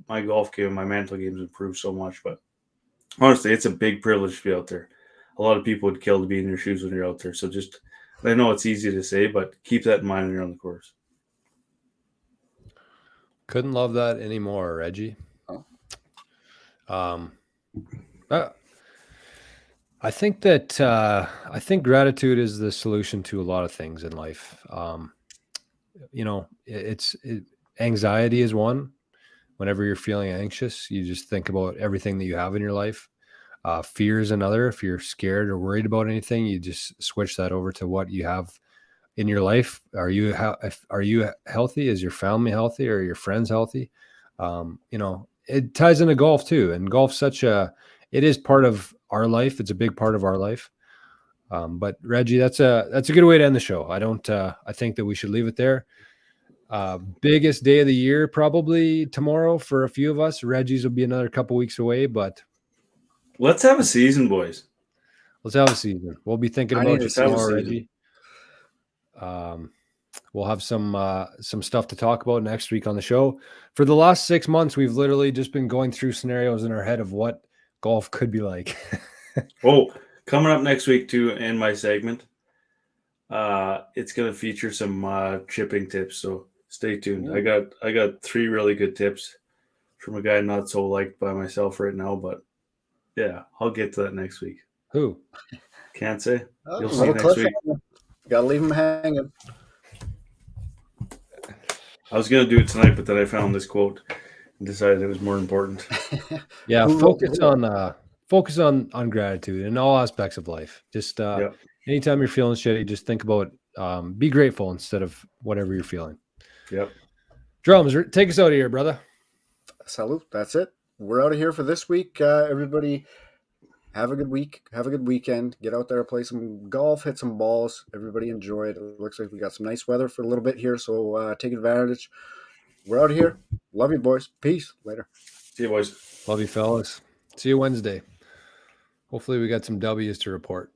golf game, my mental game's improved so much. But honestly, it's a big privilege to be out there. A lot of people would kill to be in your shoes when you're out there. So just, I know it's easy to say, but keep that in mind when you're on the course. Couldn't love that anymore, Reggie. I think that I think gratitude is the solution to a lot of things in life. Anxiety is one. Whenever you're feeling anxious, you just think about everything that you have in your life. Fear is another. If you're scared or worried about anything, you just switch that over to what you have in your life. Are you healthy? Is your family healthy? Are your friends healthy? it ties into golf too. And golf's it is part of our life. It's a big part of our life. But Reggie, that's a good way to end the show. I think that we should leave it there. Biggest day of the year, probably tomorrow for a few of us. Reggie's will be another couple weeks away, but let's have a season, boys. let's have a season. We'll be thinking about you tomorrow, Reggie. We'll have some stuff to talk about next week on the show. For the last 6 months, we've literally just been going through scenarios in our head of what golf could be like. Oh, coming up next week too in my segment, it's going to feature some chipping tips. So stay tuned. Ooh. I got 3 really good tips from a guy not so liked by myself right now, but yeah, I'll get to that next week. Who? Can't say. Oh, You'll see next week. Gotta leave him hanging. I was going to do it tonight, but then I found this quote and decided it was more important. Yeah, focus on gratitude in all aspects of life. Just anytime you're feeling shitty, just think about be grateful instead of whatever you're feeling. Yep. Drums, take us out of here, brother. Salute. That's it. We're out of here for this week. Everybody, have a good week. Have a good weekend. Get out there, play some golf, hit some balls. Everybody enjoy it. It looks like we got some nice weather for a little bit here, so take advantage. We're out of here. Love you, boys. Peace. Later. See you, boys. Love you, fellas. See you Wednesday. Hopefully we got some W's to report.